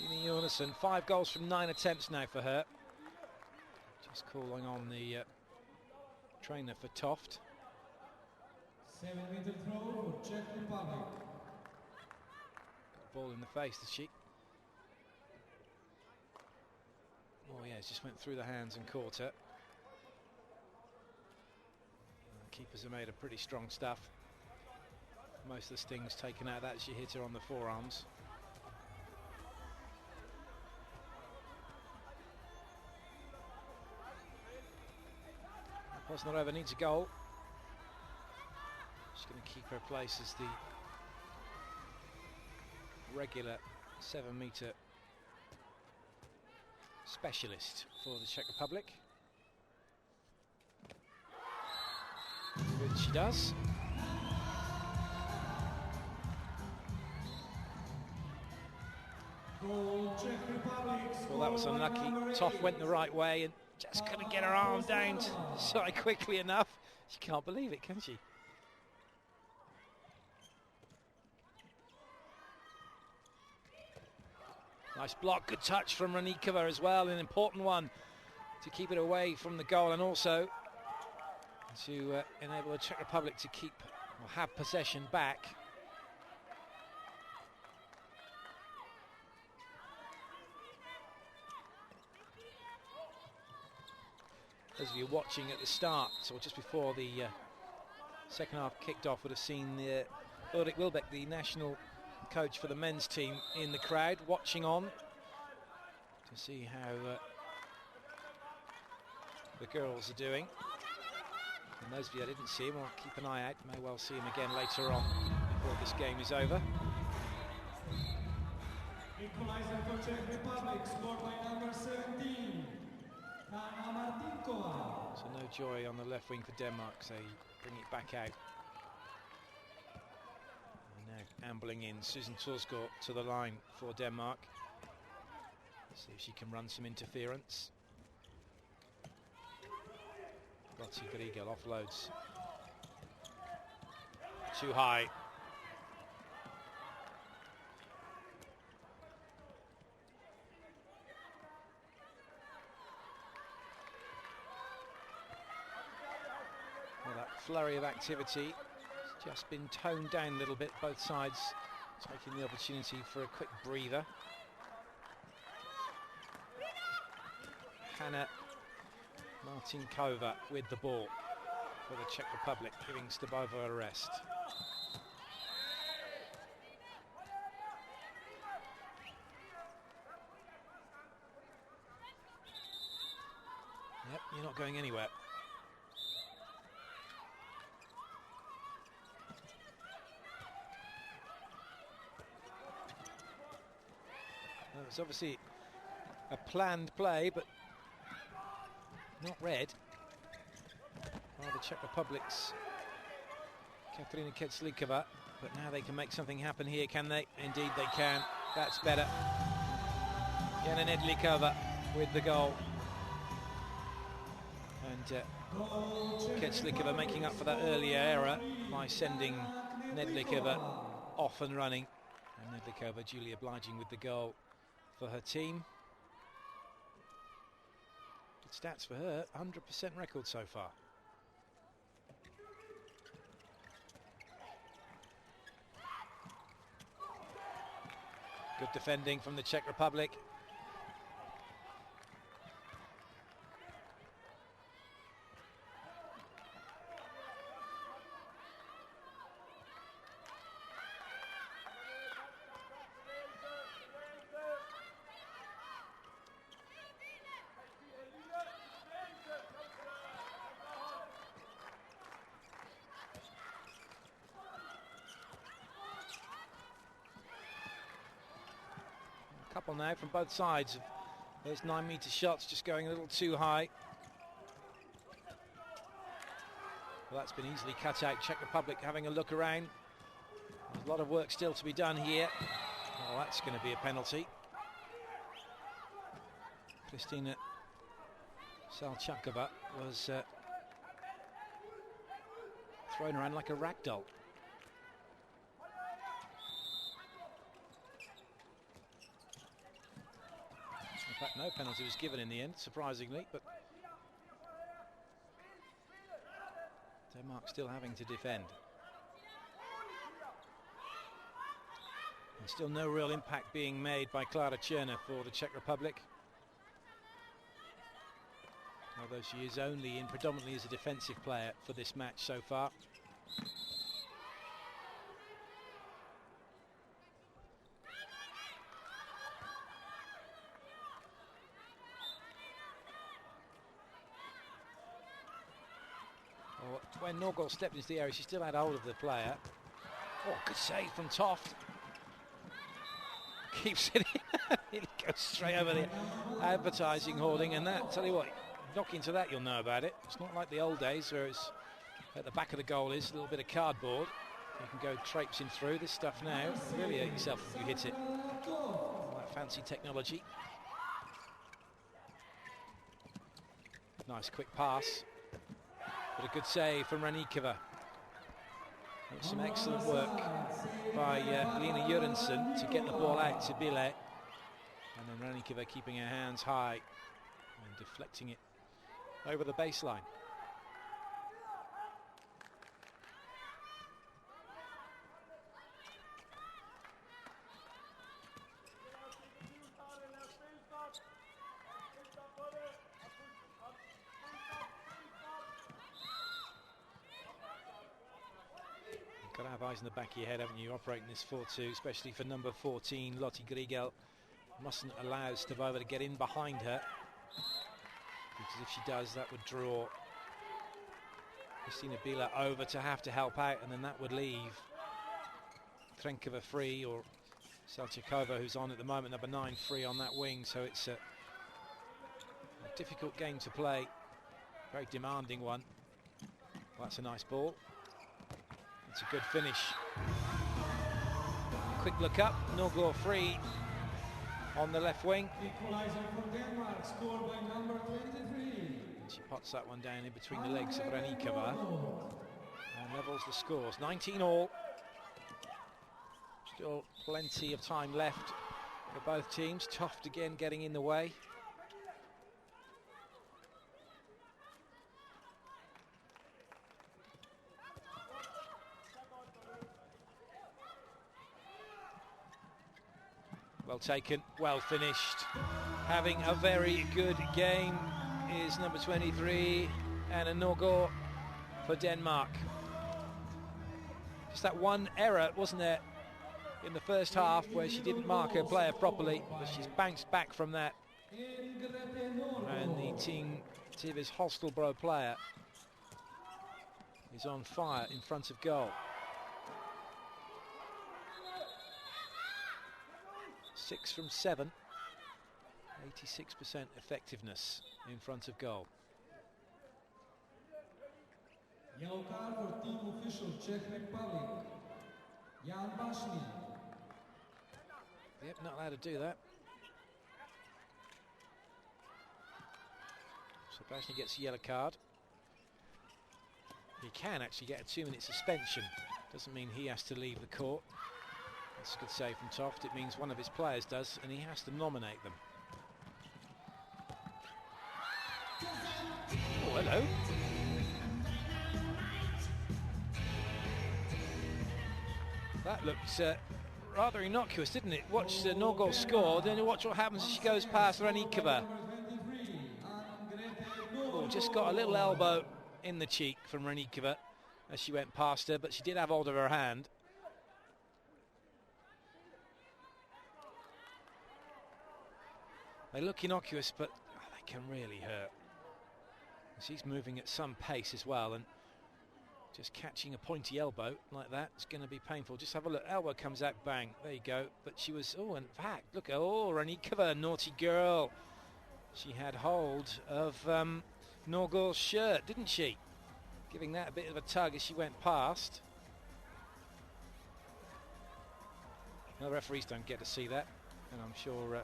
Line Jørgensen, 5 goals from 9 attempts now for her. Just calling on the trainer for Toft. 7-meter throw for Czech Republic. Got the ball in the face, does she? Yeah, it just went through the hands and caught her. The keepers have made of pretty strong stuff. Most of the sting's taken out of that as she hit her on the forearms. Posnarova needs a goal. She's going to keep her place as the regular 7-metre specialist for the Czech Republic. Which she does. Well, that was unlucky. Toff went the right way and just couldn't get her arm down side quickly enough. She can't believe it, can she? Nice block, good touch from Ranikova as well, an important one to keep it away from the goal and also to enable the Czech Republic to keep or have possession back. As of you watching at the start, or just before the second half kicked off, would have seen Ulrich Wilbeck, the national coach for the men's team, in the crowd, watching on to see how the girls are doing. And those of you that didn't see him, well, keep an eye out. May well see him again later on before this game is over. Equalizer for Czech Republic, scored by number 17. So no joy on the left wing for Denmark, so bring it back out. And now ambling in, Susan Torsgaard to the line for Denmark. See if she can run some interference. Lotte Griegel offloads. Too high. Well, that flurry of activity has just been toned down a little bit, both sides taking the opportunity for a quick breather. Hanna Martinkova with the ball for the Czech Republic, giving Stabova a rest. Yep, you're not going anywhere. Well, it's obviously a planned play, but not read by the Czech Republic's Katarina Keclikova, but now they can make something happen here, can they? Indeed they can. That's better. Jana Nedlikova with the goal. And Keclikova making up for that earlier error by sending Nedlikova off and running. And Nedlikova duly obliging with the goal for her team. Good stats for her, 100% record so far. Good defending from the Czech Republic. Couple now from both sides. Those 9-metre shots just going a little too high. Well, that's been easily cut out. Czech Republic having a look around. There's a lot of work still to be done here. Oh, that's going to be a penalty. Kristina Salchakova was thrown around like a rag doll. In fact, no penalty was given in the end, surprisingly, but Denmark still having to defend. And still no real impact being made by Klara Černá for the Czech Republic. although she is only in predominantly as a defensive player for this match so far. When Norgård stepped into the area, she still had hold of the player. Oh, good save from Toft. Keeps it in. It goes straight over the advertising hoarding, and that, tell you what, knock into that, you'll know about it. It's not like the old days where it's at the back of the goal is a little bit of cardboard. You can go traipsing through this stuff now. Really hurt yourself if you hit it. All that fancy technology. Nice quick pass. But a good save from Ranikova. Some excellent work by Lena Jurgensen to get the ball out to Bille. And then Ranikova keeping her hands high and deflecting it over the baseline. Got to have eyes in the back of your head, haven't you, operating this 4-2, especially for number 14, Lotte Griegel. Mustn't allow Stavova to get in behind her, because if she does, that would draw Kristina Bille over to have to help out, and then that would leave Trenkova free, or Selchakova, who's on at the moment, number 9, free on that wing. So it's a difficult game to play, very demanding one. Well, that's a nice ball. It's a good finish. Quick look up, Norgård free on the left wing. Equalizer for Denmark, scored by number 23. She pots that one down in between the legs of Ranikova and levels the scores. 19 all. Still plenty of time left for both teams. Toft again getting in the way. Well taken, well finished. Having a very good game is number 23, Anna Norgård for Denmark. Just that one error, wasn't there, in the first half where she didn't mark her player properly, but she's bounced back from that. And the Team Tivis Hostelbro player is on fire in front of goal. 6 from 7, 86% effectiveness in front of goal. Yellow card for team official Czech Republic, Jan Bashny. Yep, not allowed to do that. So Bashny gets a yellow card. He can actually get a 2-minute suspension. Doesn't mean he has to leave the court. That's a good save from Toft. It means one of his players does, and he has to nominate them. Oh, hello. That looked rather innocuous, didn't it? Watch Norgård score, then watch what happens as she goes past Ranikova. Oh, just got a little elbow in the cheek from Ranikova as she went past her, but she did have hold of her hand. They look innocuous, but they can really hurt. She's moving at some pace as well, and just catching a pointy elbow like that is going to be painful. Just have a look. Elbow comes out, bang. There you go. But she was, oh, in fact, look, oh, Ranikova, naughty girl. She had hold of Norgård's shirt, didn't she? Giving that a bit of a tug as she went past. No, referees don't get to see that, and I'm sure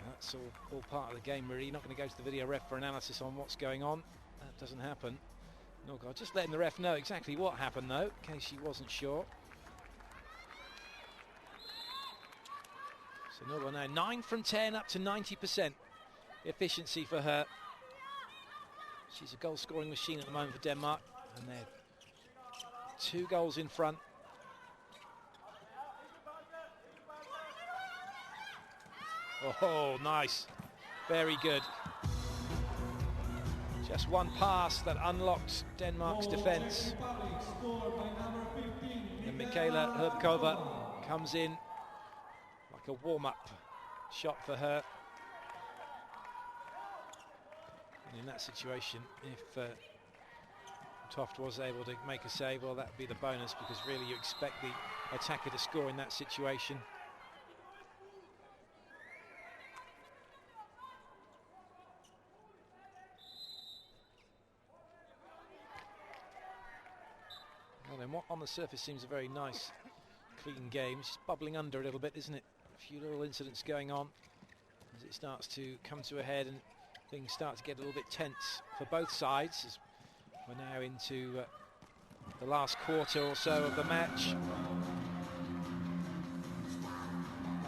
that's all part of the game, really. You're not going to go to the video ref for analysis on what's going on. That doesn't happen. Norgård just letting the ref know exactly what happened, though, in case she wasn't sure. So Norgård now 9 from 10, up to 90% efficiency for her. She's a goal-scoring machine at the moment for Denmark, and they're 2 goals in front. Oh, nice. Very good. Just one pass that unlocked Denmark's defence. And Michaela Herbkova comes in like a warm-up shot for her. And in that situation, if Toft was able to make a save, well, that would be the bonus, because really you expect the attacker to score in that situation. Well, then what on the surface seems a very nice, clean game. It's just bubbling under a little bit, isn't it? A few little incidents going on as it starts to come to a head and things start to get a little bit tense for both sides, as we're now into the last quarter or so of the match.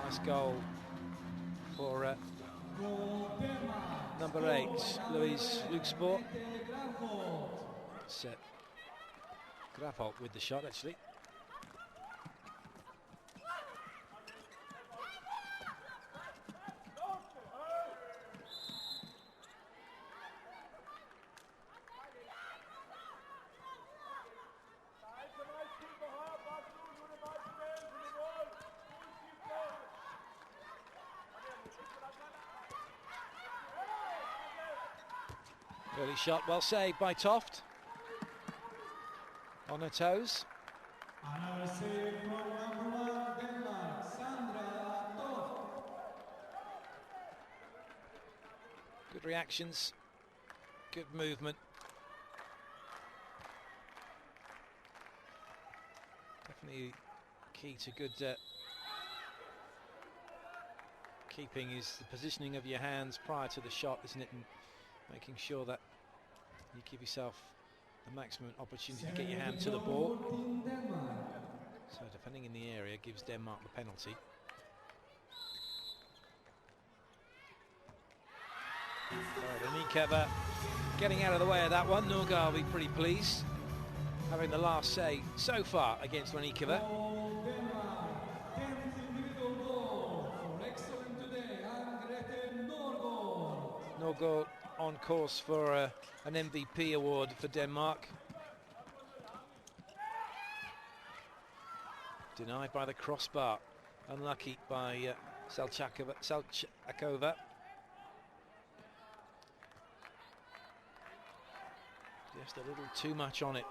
Nice goal for number 8, Louise Luxembourg. Set Grafholt with the shot, actually. Early shot, well saved by Toft. On her toes. Another save from number 1, Denmark, Sandra Toft. Good reactions, good movement. Definitely key to good keeping is the positioning of your hands prior to the shot, isn't it? And making sure that you give yourself the maximum opportunity to get your hand to the ball. So defending in the area gives Denmark the penalty. Renikeva getting out of the way of that one. Norgard will be pretty pleased, having the last say so far against Renikeva. Norgard on course for an MVP award for Denmark. Denied by the crossbar. Unlucky by Salchakova. Just a little too much on it.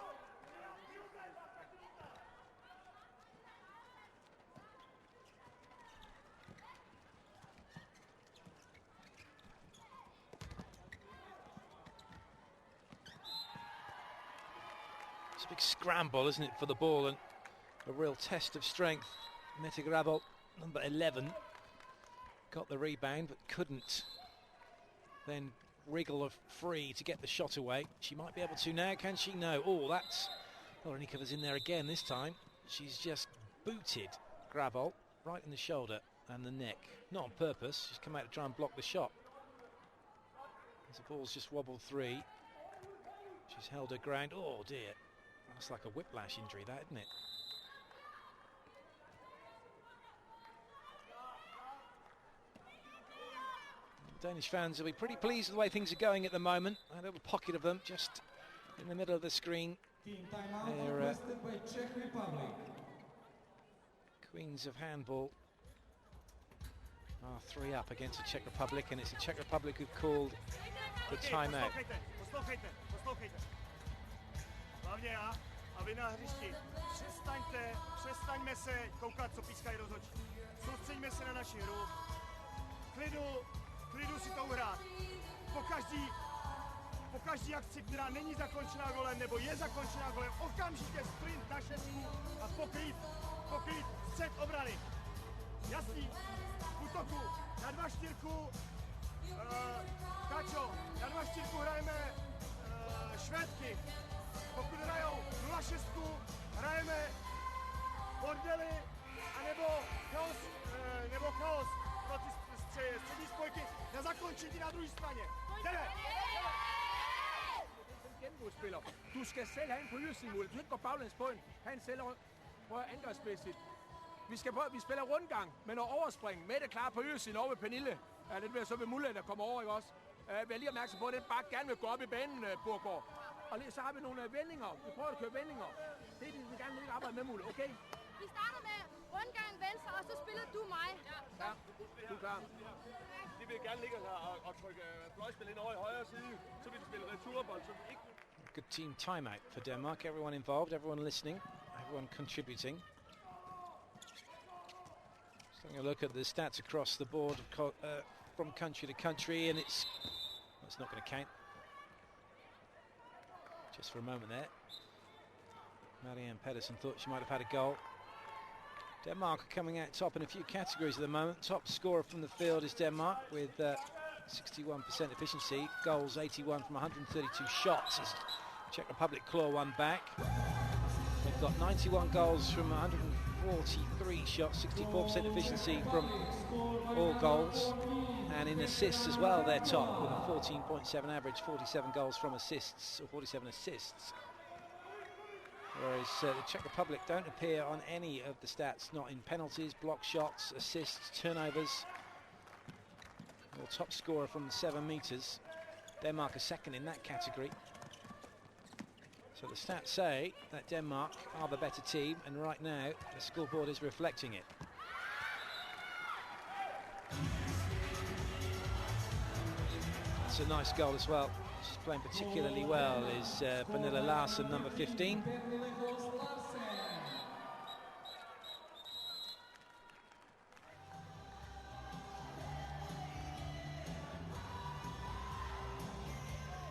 It's a big scramble, isn't it, for the ball, and a real test of strength. Mette Gravold, number 11, got the rebound but couldn't then wriggle free to get the shot away. She might be able to now, can she? No. Oh, that's... Renikeva's in there again this time. She's just booted Gravold right in the shoulder and the neck. Not on purpose, she's come out to try and block the shot. As the ball's just wobbled free. She's held her ground. Oh dear. That's like a whiplash injury, that, isn't it? Danish fans will be pretty pleased with the way things are going at the moment. A little pocket of them just in the middle of the screen. They're Czech Republic. Queens of handball are 3 up against the Czech Republic, and it's the Czech Republic who've called the timeout. Poslouchejte. Hlavně já a vy na hřišti. Přestaňme se koukat, co pískají rozhodčí. Soustřeďme se na naši hru. Klidu si to uhrát. Po každý akci, která není zakončená golem, nebo je zakončená golem, okamžitě sprint na šestku a pokrýt střed obrany. Jasný, v útoku na 2-4, Kačo, na 2-4 hrajeme Švédky. Pokud hrajou 0-6, hrajeme bordely, anebo chaos proti střední spojky na zakončení na druhé straně. Jdeme! Gennembrudspiller. Du skal selv have en på ydersiden, Mulle. Du kan ikke gå baglæns på en. Ha' en selv angrebsmæssigt. Vi spiller rundgang med noget overspring. Mette klar på ydersiden over ved Pernille. Ja, det bliver så ved Mulle, der kommer over, ikke også? Vær lige opmærksom på, at den bakke gerne vil gå op i banen, Burgård. Og så har vi nogle vendinger. Vi prøver at køre vendinger. Det er det, vi gerne vil arbejde med, Mulle, okay? Vi starter med rundgang venstre, og så spiller du mig. Ja, du er klar. De vil gerne ligge og trykke fløjspil ind over i højre side, så vi kan spille returbold, så vi ikke... Good team timeout for Denmark. Everyone involved, everyone listening, everyone contributing. Just taking a look at the stats across the board from country to country, and it's not going to count. Just for a moment there. Marianne Pedersen thought she might have had a goal. Denmark are coming out top in a few categories at the moment. Top scorer from the field is Denmark with 61% efficiency. Goals 81 from 132 shots as Czech Republic claw one back. They've got 91 goals from 143 shots, 64% efficiency from all goals. And in assists as well, they're top with a 14.7 average, 47 goals from assists, or 47 assists. Whereas the Czech Republic don't appear on any of the stats, not in penalties, block shots, assists, turnovers. Or top scorer from 7 metres. Denmark are second in that category. So the stats say that Denmark are the better team, and right now the scoreboard is reflecting it. That's a nice goal as well. She's playing particularly well is Pernille Larsen, number 15.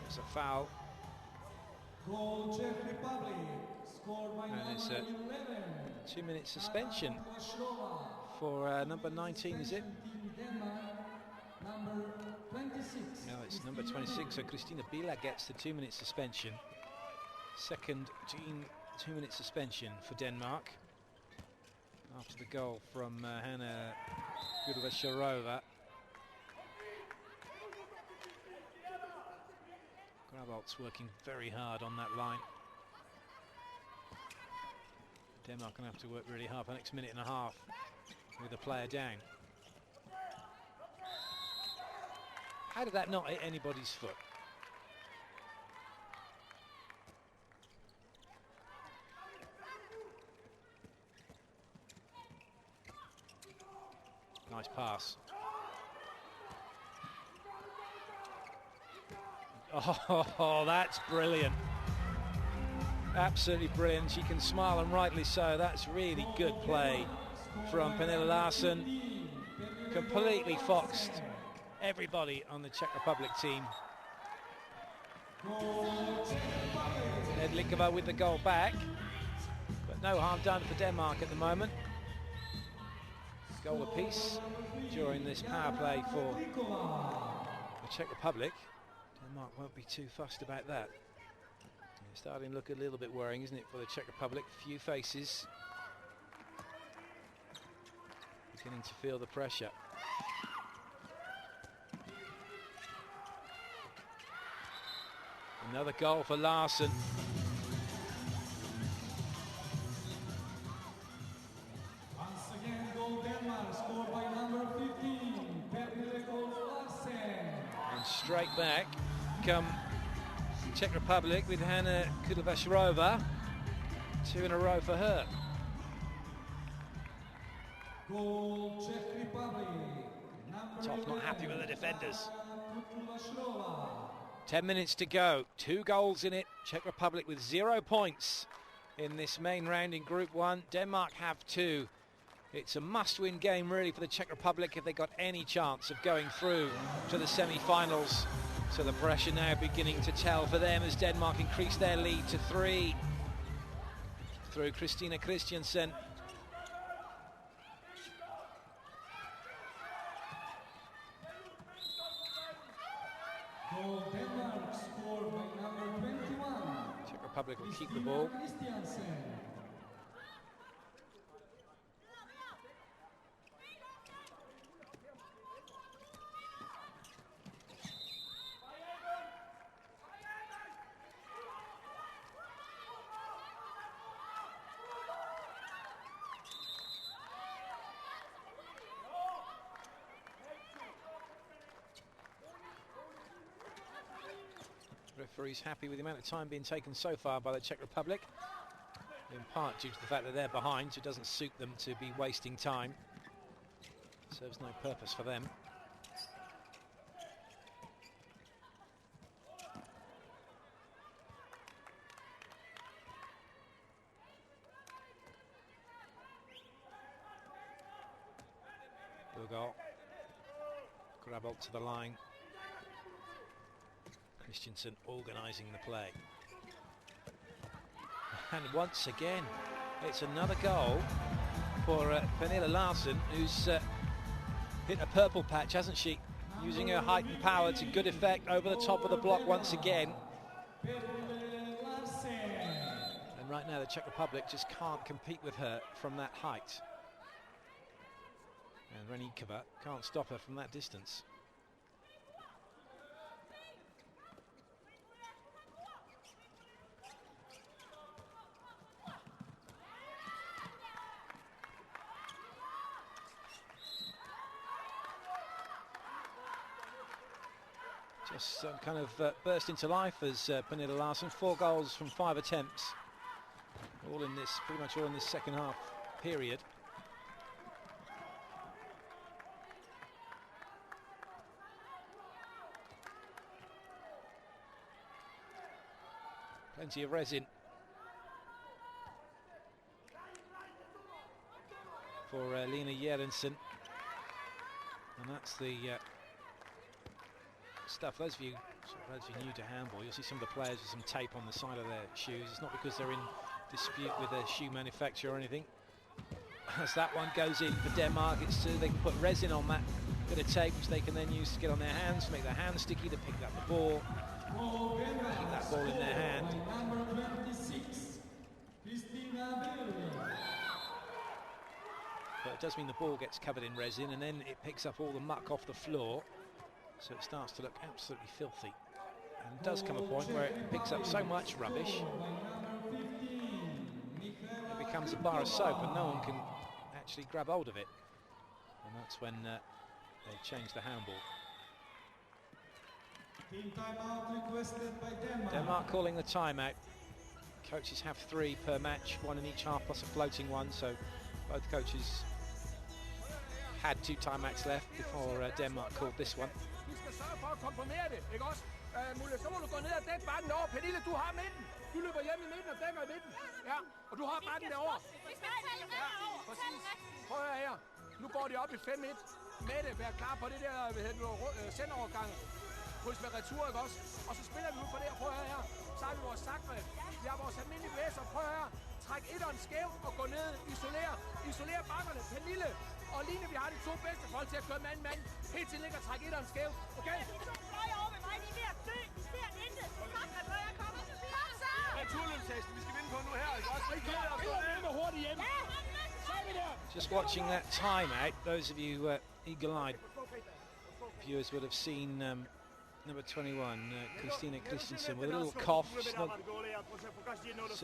It's a foul. Goal Czech Republic, scored by And it's a 2-minute suspension for number 19, is it? Number 26. No, it's number 26, so Christina Bila gets the 2-minute suspension. Second 2-minute suspension for Denmark after the goal from Hanna Gudova-Sharova. Grabolt's working very hard on that line. Denmark going to have to work really hard for the next minute and a half with a player down. How did that not hit anybody's foot? Nice pass. Oh, that's brilliant. Absolutely brilliant. She can smile, and rightly so. That's really good play from Pernille Larsen. Completely foxed everybody on the Czech Republic team. Nedlikova with the goal back, but no harm done for Denmark at the moment. Goal apiece during this power play for the Czech Republic. Denmark won't be too fussed about that. It's starting to look a little bit worrying, isn't it, for the Czech Republic? Few faces beginning to feel the pressure. Another goal for Larsen. Once again, goal Denmark, scored by number 15, Pernille Larsen. And straight back come Czech Republic with Hanna Gudova-Sharova. 2 in a row for her. Goal Czech Republic. Toff not happy with the defenders. 10 minutes to go, 2 goals in it. Czech Republic with 0 points in this main round in Group 1. Denmark have 2. It's a must-win game really for the Czech Republic if they got any chance of going through to the semi-finals. So the pressure now beginning to tell for them as Denmark increase their lead to 3 through Christina Christiansen. Goal Denmark, scored by number 21. Czech Republic will keep the ball. Christiansen. Referee's happy with the amount of time being taken so far by the Czech Republic, in part due to the fact that they're behind, so it doesn't suit them to be wasting time. Serves no purpose for them. Goal. Grabbolt to the line. Christensen organising the play. And once again, it's another goal for Pernille Larsen, who's hit a purple patch, hasn't she? Using her height and power to good effect over the top of the block once again. And right now the Czech Republic just can't compete with her from that height. And Renikova can't stop her from that distance. Just kind of burst into life as Pernille Larsen. 4 goals from 5 attempts. All in this, pretty much all in this second half period. Plenty of resin for Lena Jerensen, and that's the stuff. Those of you new to handball, you'll see some of the players with some tape on the side of their shoes. It's not because they're in dispute with their shoe manufacturer or anything. As that one goes in for Denmark, it's so they can put resin on that bit of tape, which they can then use to get on their hands, to make their hands sticky, to pick up the ball. Keep that ball in their hand. But it does mean the ball gets covered in resin, and then it picks up all the muck off the floor, so it starts to look absolutely filthy. And does come a point where it picks up so much rubbish it becomes a bar of soap and no one can actually grab hold of it. And that's when they change the handball. Denmark calling the timeout. Coaches have 3 per match, 1 in each half plus a floating one, so both coaches had 2 timeouts left before Denmark called this one. Så må du gå ned og dække bakken derovre. Pernille, du har midten. Du løber hjem i midten og dækker i midten. Ja, og du har bakken derovre. Ja, præcis. Prøv at høre her. Nu går de op i 5-1. Mette, vær klar på det der senderovergang. Kryds med retur, ikke også? Og så spiller vi ud for det her. Prøv at høre her. Så har vi vores sakred. Vi har vores almindelige blæser. Prøv at høre. Træk etteren skævt og gå ned. Isoler bakkerne. Pernille og Line, vi har de 2 bedste folk til at køre mand. Helt til ligger og træk etteren skævt. Okay? Just watching that timeout, those of you eagle-eyed viewers would have seen number 21, Christina Christensen, with a little cough, still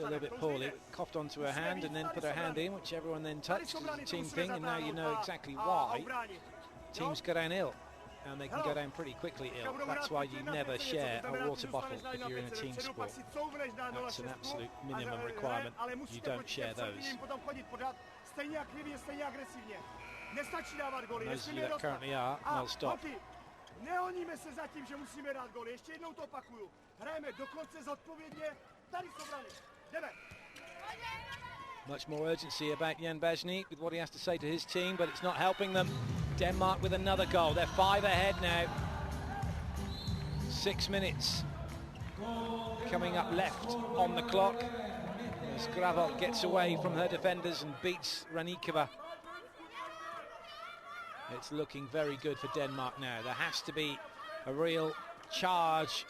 a little bit poorly, coughed onto her hand and then put her hand in, which everyone then touched as a team thing, and now you know exactly why teams go down ill. And they can go down pretty quickly ill. That's why you never share a water bottle if you're in a team sport. That's an absolute minimum requirement. You don't share those. And those of you that currently are, I'll stop. Nehoníme se za tím, že musíme dát gól. Ještě jednou to opakuju. Hrajeme dokonce zodpovědně. Tady sobrali. Jdeme. Much more urgency about Jan Bajny with what he has to say to his team, but it's not helping them. Denmark with another goal. They're 5 ahead now. 6 minutes coming up left on the clock. As Grabbolt gets away from her defenders and beats Renikova. It's looking very good for Denmark now. There has to be a real charge,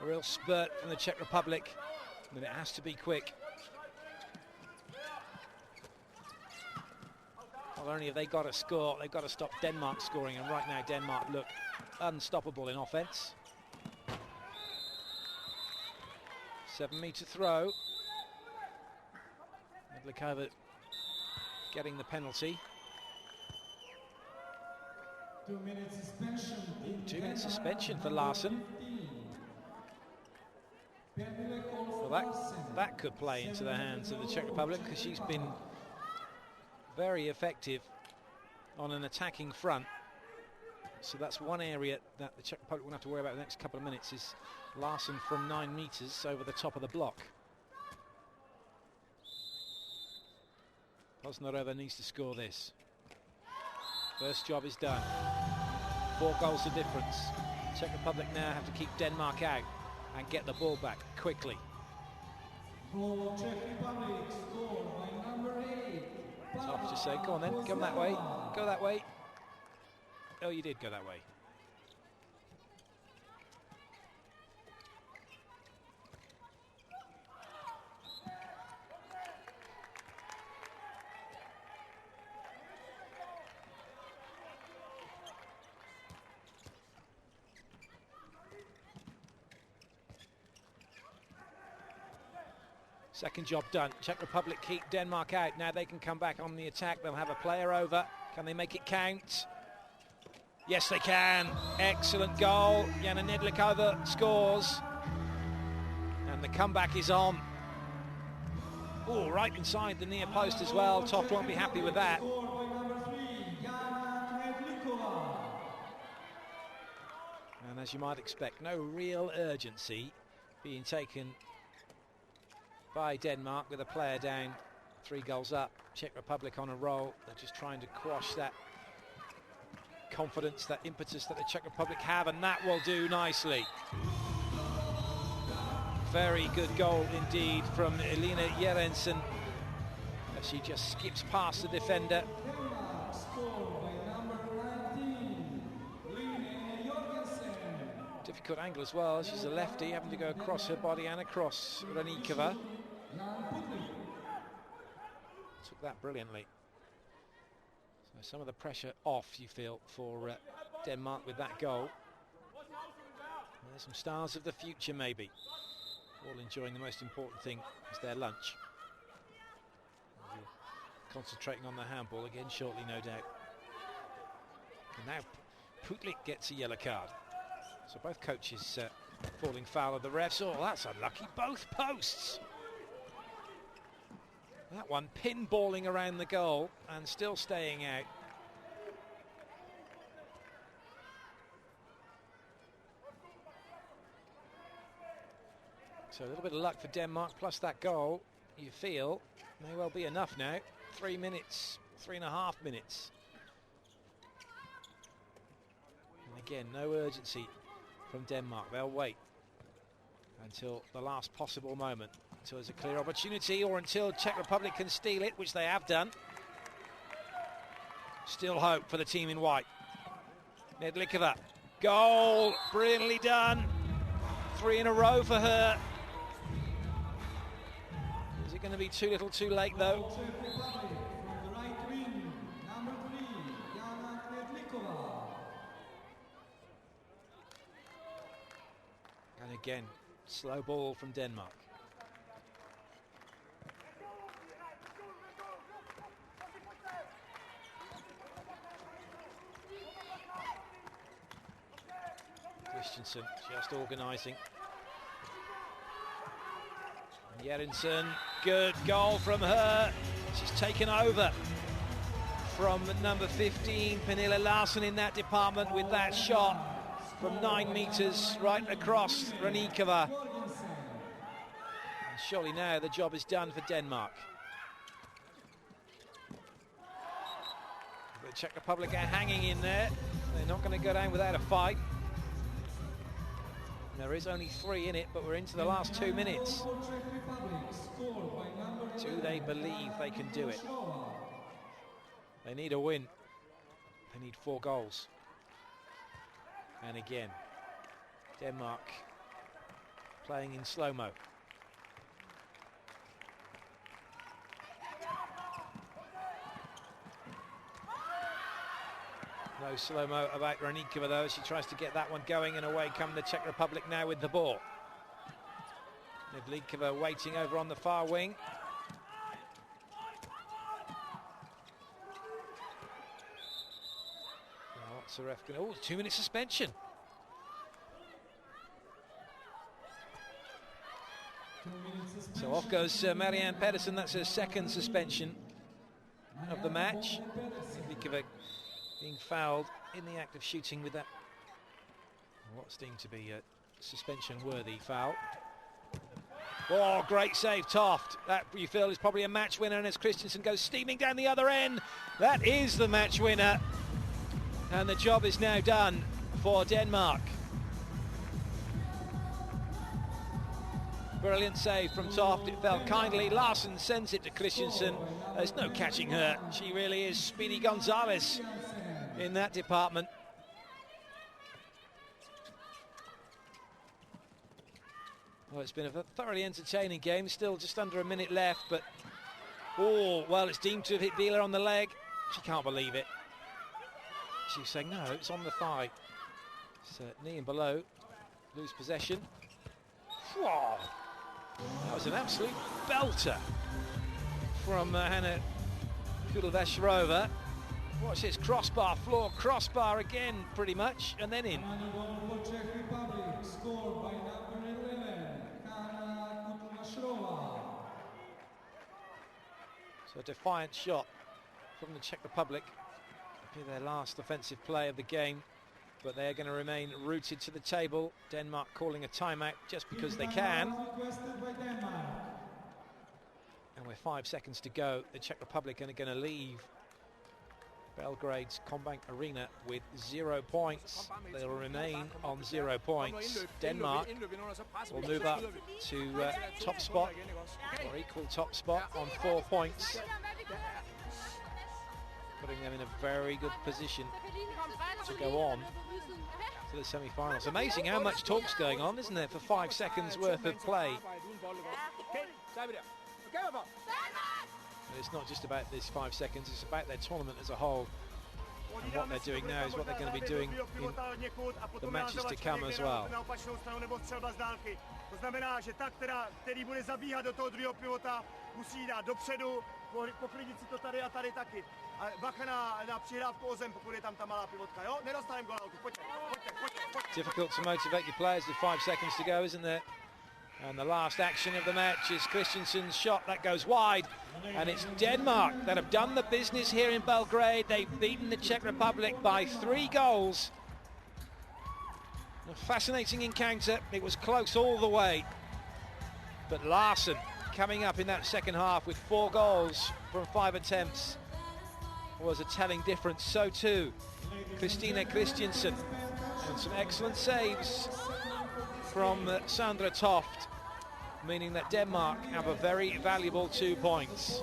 a real spurt from the Czech Republic, and it has to be quick. Not only have they got to score, they've got to stop Denmark scoring, and right now Denmark look unstoppable in offence. 7-metre throw. Medlikova getting the penalty. 2 minutes suspension. 2 minute suspension for Larsen. that could play into the hands of the Czech Republic, because she's been very effective on an attacking front. So that's one area that the Czech Republic will have to worry about the next couple of minutes, is Larsen from 9 metres over the top of the block. Poznarova needs to score this. First job is done. 4 goals the difference. Czech Republic now have to keep Denmark out and get the ball back quickly. For Czech Republic, scored by number 8. So I just say, go on then, go that way, go that way. Oh, you did go that way. Second job done. Czech Republic keep Denmark out. Now they can come back on the attack. They'll have a player over. Can they make it count? Yes, they can. Excellent goal. Jana Nedlikova scores. And the comeback is on. Oh, right inside the near post as well. Toft won't be happy with that. And as you might expect, no real urgency being taken by Denmark with a player down, 3 goals up. Czech Republic on a roll. They're just trying to quash that confidence, that impetus that the Czech Republic have, and that will do nicely. Very good goal indeed from Elina Jerensen, as she just skips past the defender. Difficult angle as well. She's a lefty, having to go across her body and across Ranikova. Took that brilliantly. So some of the pressure off, you feel, for Denmark with that goal. And there's some stars of the future, maybe, all enjoying the most important thing, is their lunch. Concentrating on the handball again shortly, no doubt. And now Putlik gets a yellow card. So both coaches falling foul of the refs. Oh, that's unlucky. Both posts. That one pinballing around the goal and still staying out. So a little bit of luck for Denmark, plus that goal, you feel, may well be enough now. 3 minutes, 3.5 minutes. And again, no urgency from Denmark. They'll wait until the last possible moment, until there's a clear opportunity, or until Czech Republic can steal it, which they have done. Still hope for the team in white. Nedlikova, goal, brilliantly done. 3 in a row for her. Is it going to be too little too late though? And again, slow ball from Denmark. Christensen just organising. Jerensen, good goal from her. She's taken over from number 15, Pernille Larsen, in that department with that shot from 9 metres right across Ranikova. And surely now the job is done for Denmark. The Czech Republic are hanging in there. They're not going to go down without a fight. There is only 3 in it, but we're into the last 2 minutes. Do they believe they can do it? They need a win. They need 4 goals. And again, Denmark playing in slow-mo. No slow-mo about Ranikova though, as she tries to get that one going, and away come the Czech Republic now with the ball. Nedlikova waiting over on the far wing. Now what's the ref going to... Oh, 2-minute suspension. 2-minute So off goes Marianne Pedersen. That's her second suspension of the match. Nikova being fouled in the act of shooting with that what seemed to be a suspension-worthy foul. Oh, great save, Toft. That, you feel, is probably a match winner, and as Christensen goes steaming down the other end, that is the match winner. And the job is now done for Denmark. Brilliant save from Toft. It fell kindly. Larsen sends it to Christensen. There's no catching her. She really is Speedy Gonzalez in that department. Well, it's been a thoroughly entertaining game. Still just under a minute left, but oh, well, it's deemed to have hit Wheeler on the leg. She can't believe it. She's saying, no, it's on the thigh. It's knee and below. Lose possession. Whoa. That was an absolute belter from Hannah Kudleveshrova. Watch this, crossbar, floor, crossbar again, pretty much, and then in. Czech Republic, scored by number 11, Hannah Kudleveshrova. So a defiant shot from the Czech Republic. It'll be their last offensive play of the game, but they're going to remain rooted to the table. Denmark calling a timeout just because they can. Requested by Denmark. And with 5 seconds to go, the Czech Republic are going to leave Belgrade's Combank Arena with 0 points. They'll remain on 0 points. Denmark will move up to top spot, or equal top spot, on 4 points, putting them in a very good position to go on to the semi-finals. Amazing how much talk's going on, isn't there, for 5 seconds worth of play. But it's not just about this 5 seconds, it's about their tournament as a whole. And what they're doing now is what they're going to be doing in the matches to come as well. To znamená, že ta, který bude zabíhat do toho druhého pivota, musí dát dopředu, poklidit si to tady a tady taky. A bacha na přihrávku o zem, pokud je tam ta malá pivotka, jo? Nedostaneme gola, pojďte. Difficult to motivate your players with 5 seconds to go, isn't there? And the last action of the match is Christensen's shot that goes wide, and it's Denmark that have done the business here in Belgrade. They've beaten the Czech Republic by 3 goals. A fascinating encounter. It was close all the way, but Larsen coming up in that second half with 4 goals from 5 attempts was a telling difference. So too Christina Christensen, and some excellent saves from Sandra Toft, meaning that Denmark have a very valuable 2 points.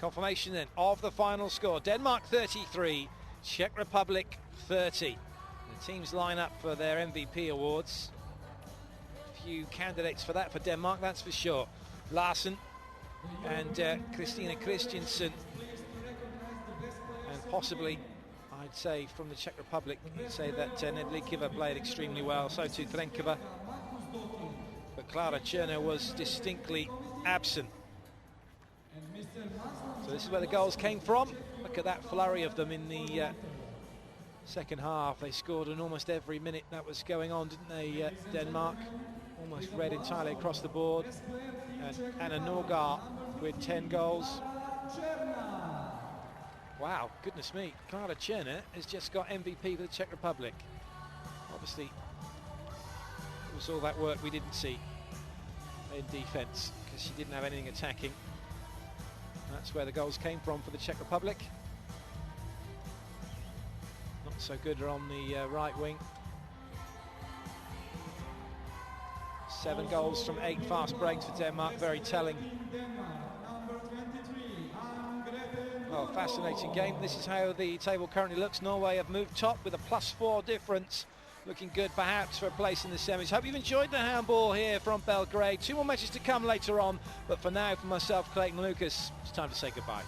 Confirmation then of the final score: Denmark 33, Czech Republic 30. The teams line up for their MVP awards. A few candidates for that for Denmark, that's for sure. Larsen and Christina Christensen, and possibly, I'd say, from the Czech Republic, you'd say that Nedlíková played extremely well, so too Trenkova, but Klára Černá was distinctly absent. So this is where the goals came from. Look at that flurry of them in the second half. They scored in almost every minute that was going on, didn't they, Denmark? Almost red entirely across the board. And Anna Norgard with 10 goals. Wow, goodness me. Klára Černá has just got MVP for the Czech Republic. Obviously, it was all that work we didn't see in defence, because she didn't have anything attacking. That's where the goals came from for the Czech Republic. Not so good on the right wing. 7 goals from 8 fast breaks for Denmark, very telling. Well, fascinating game. This is how the table currently looks. Norway have moved top with a +4 difference. Looking good perhaps for a place in the semis. Hope you've enjoyed the handball here from Belgrade. 2 more matches to come later on, but for now, for myself, Clayton Lucas, it's time to say goodbye.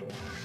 Margot.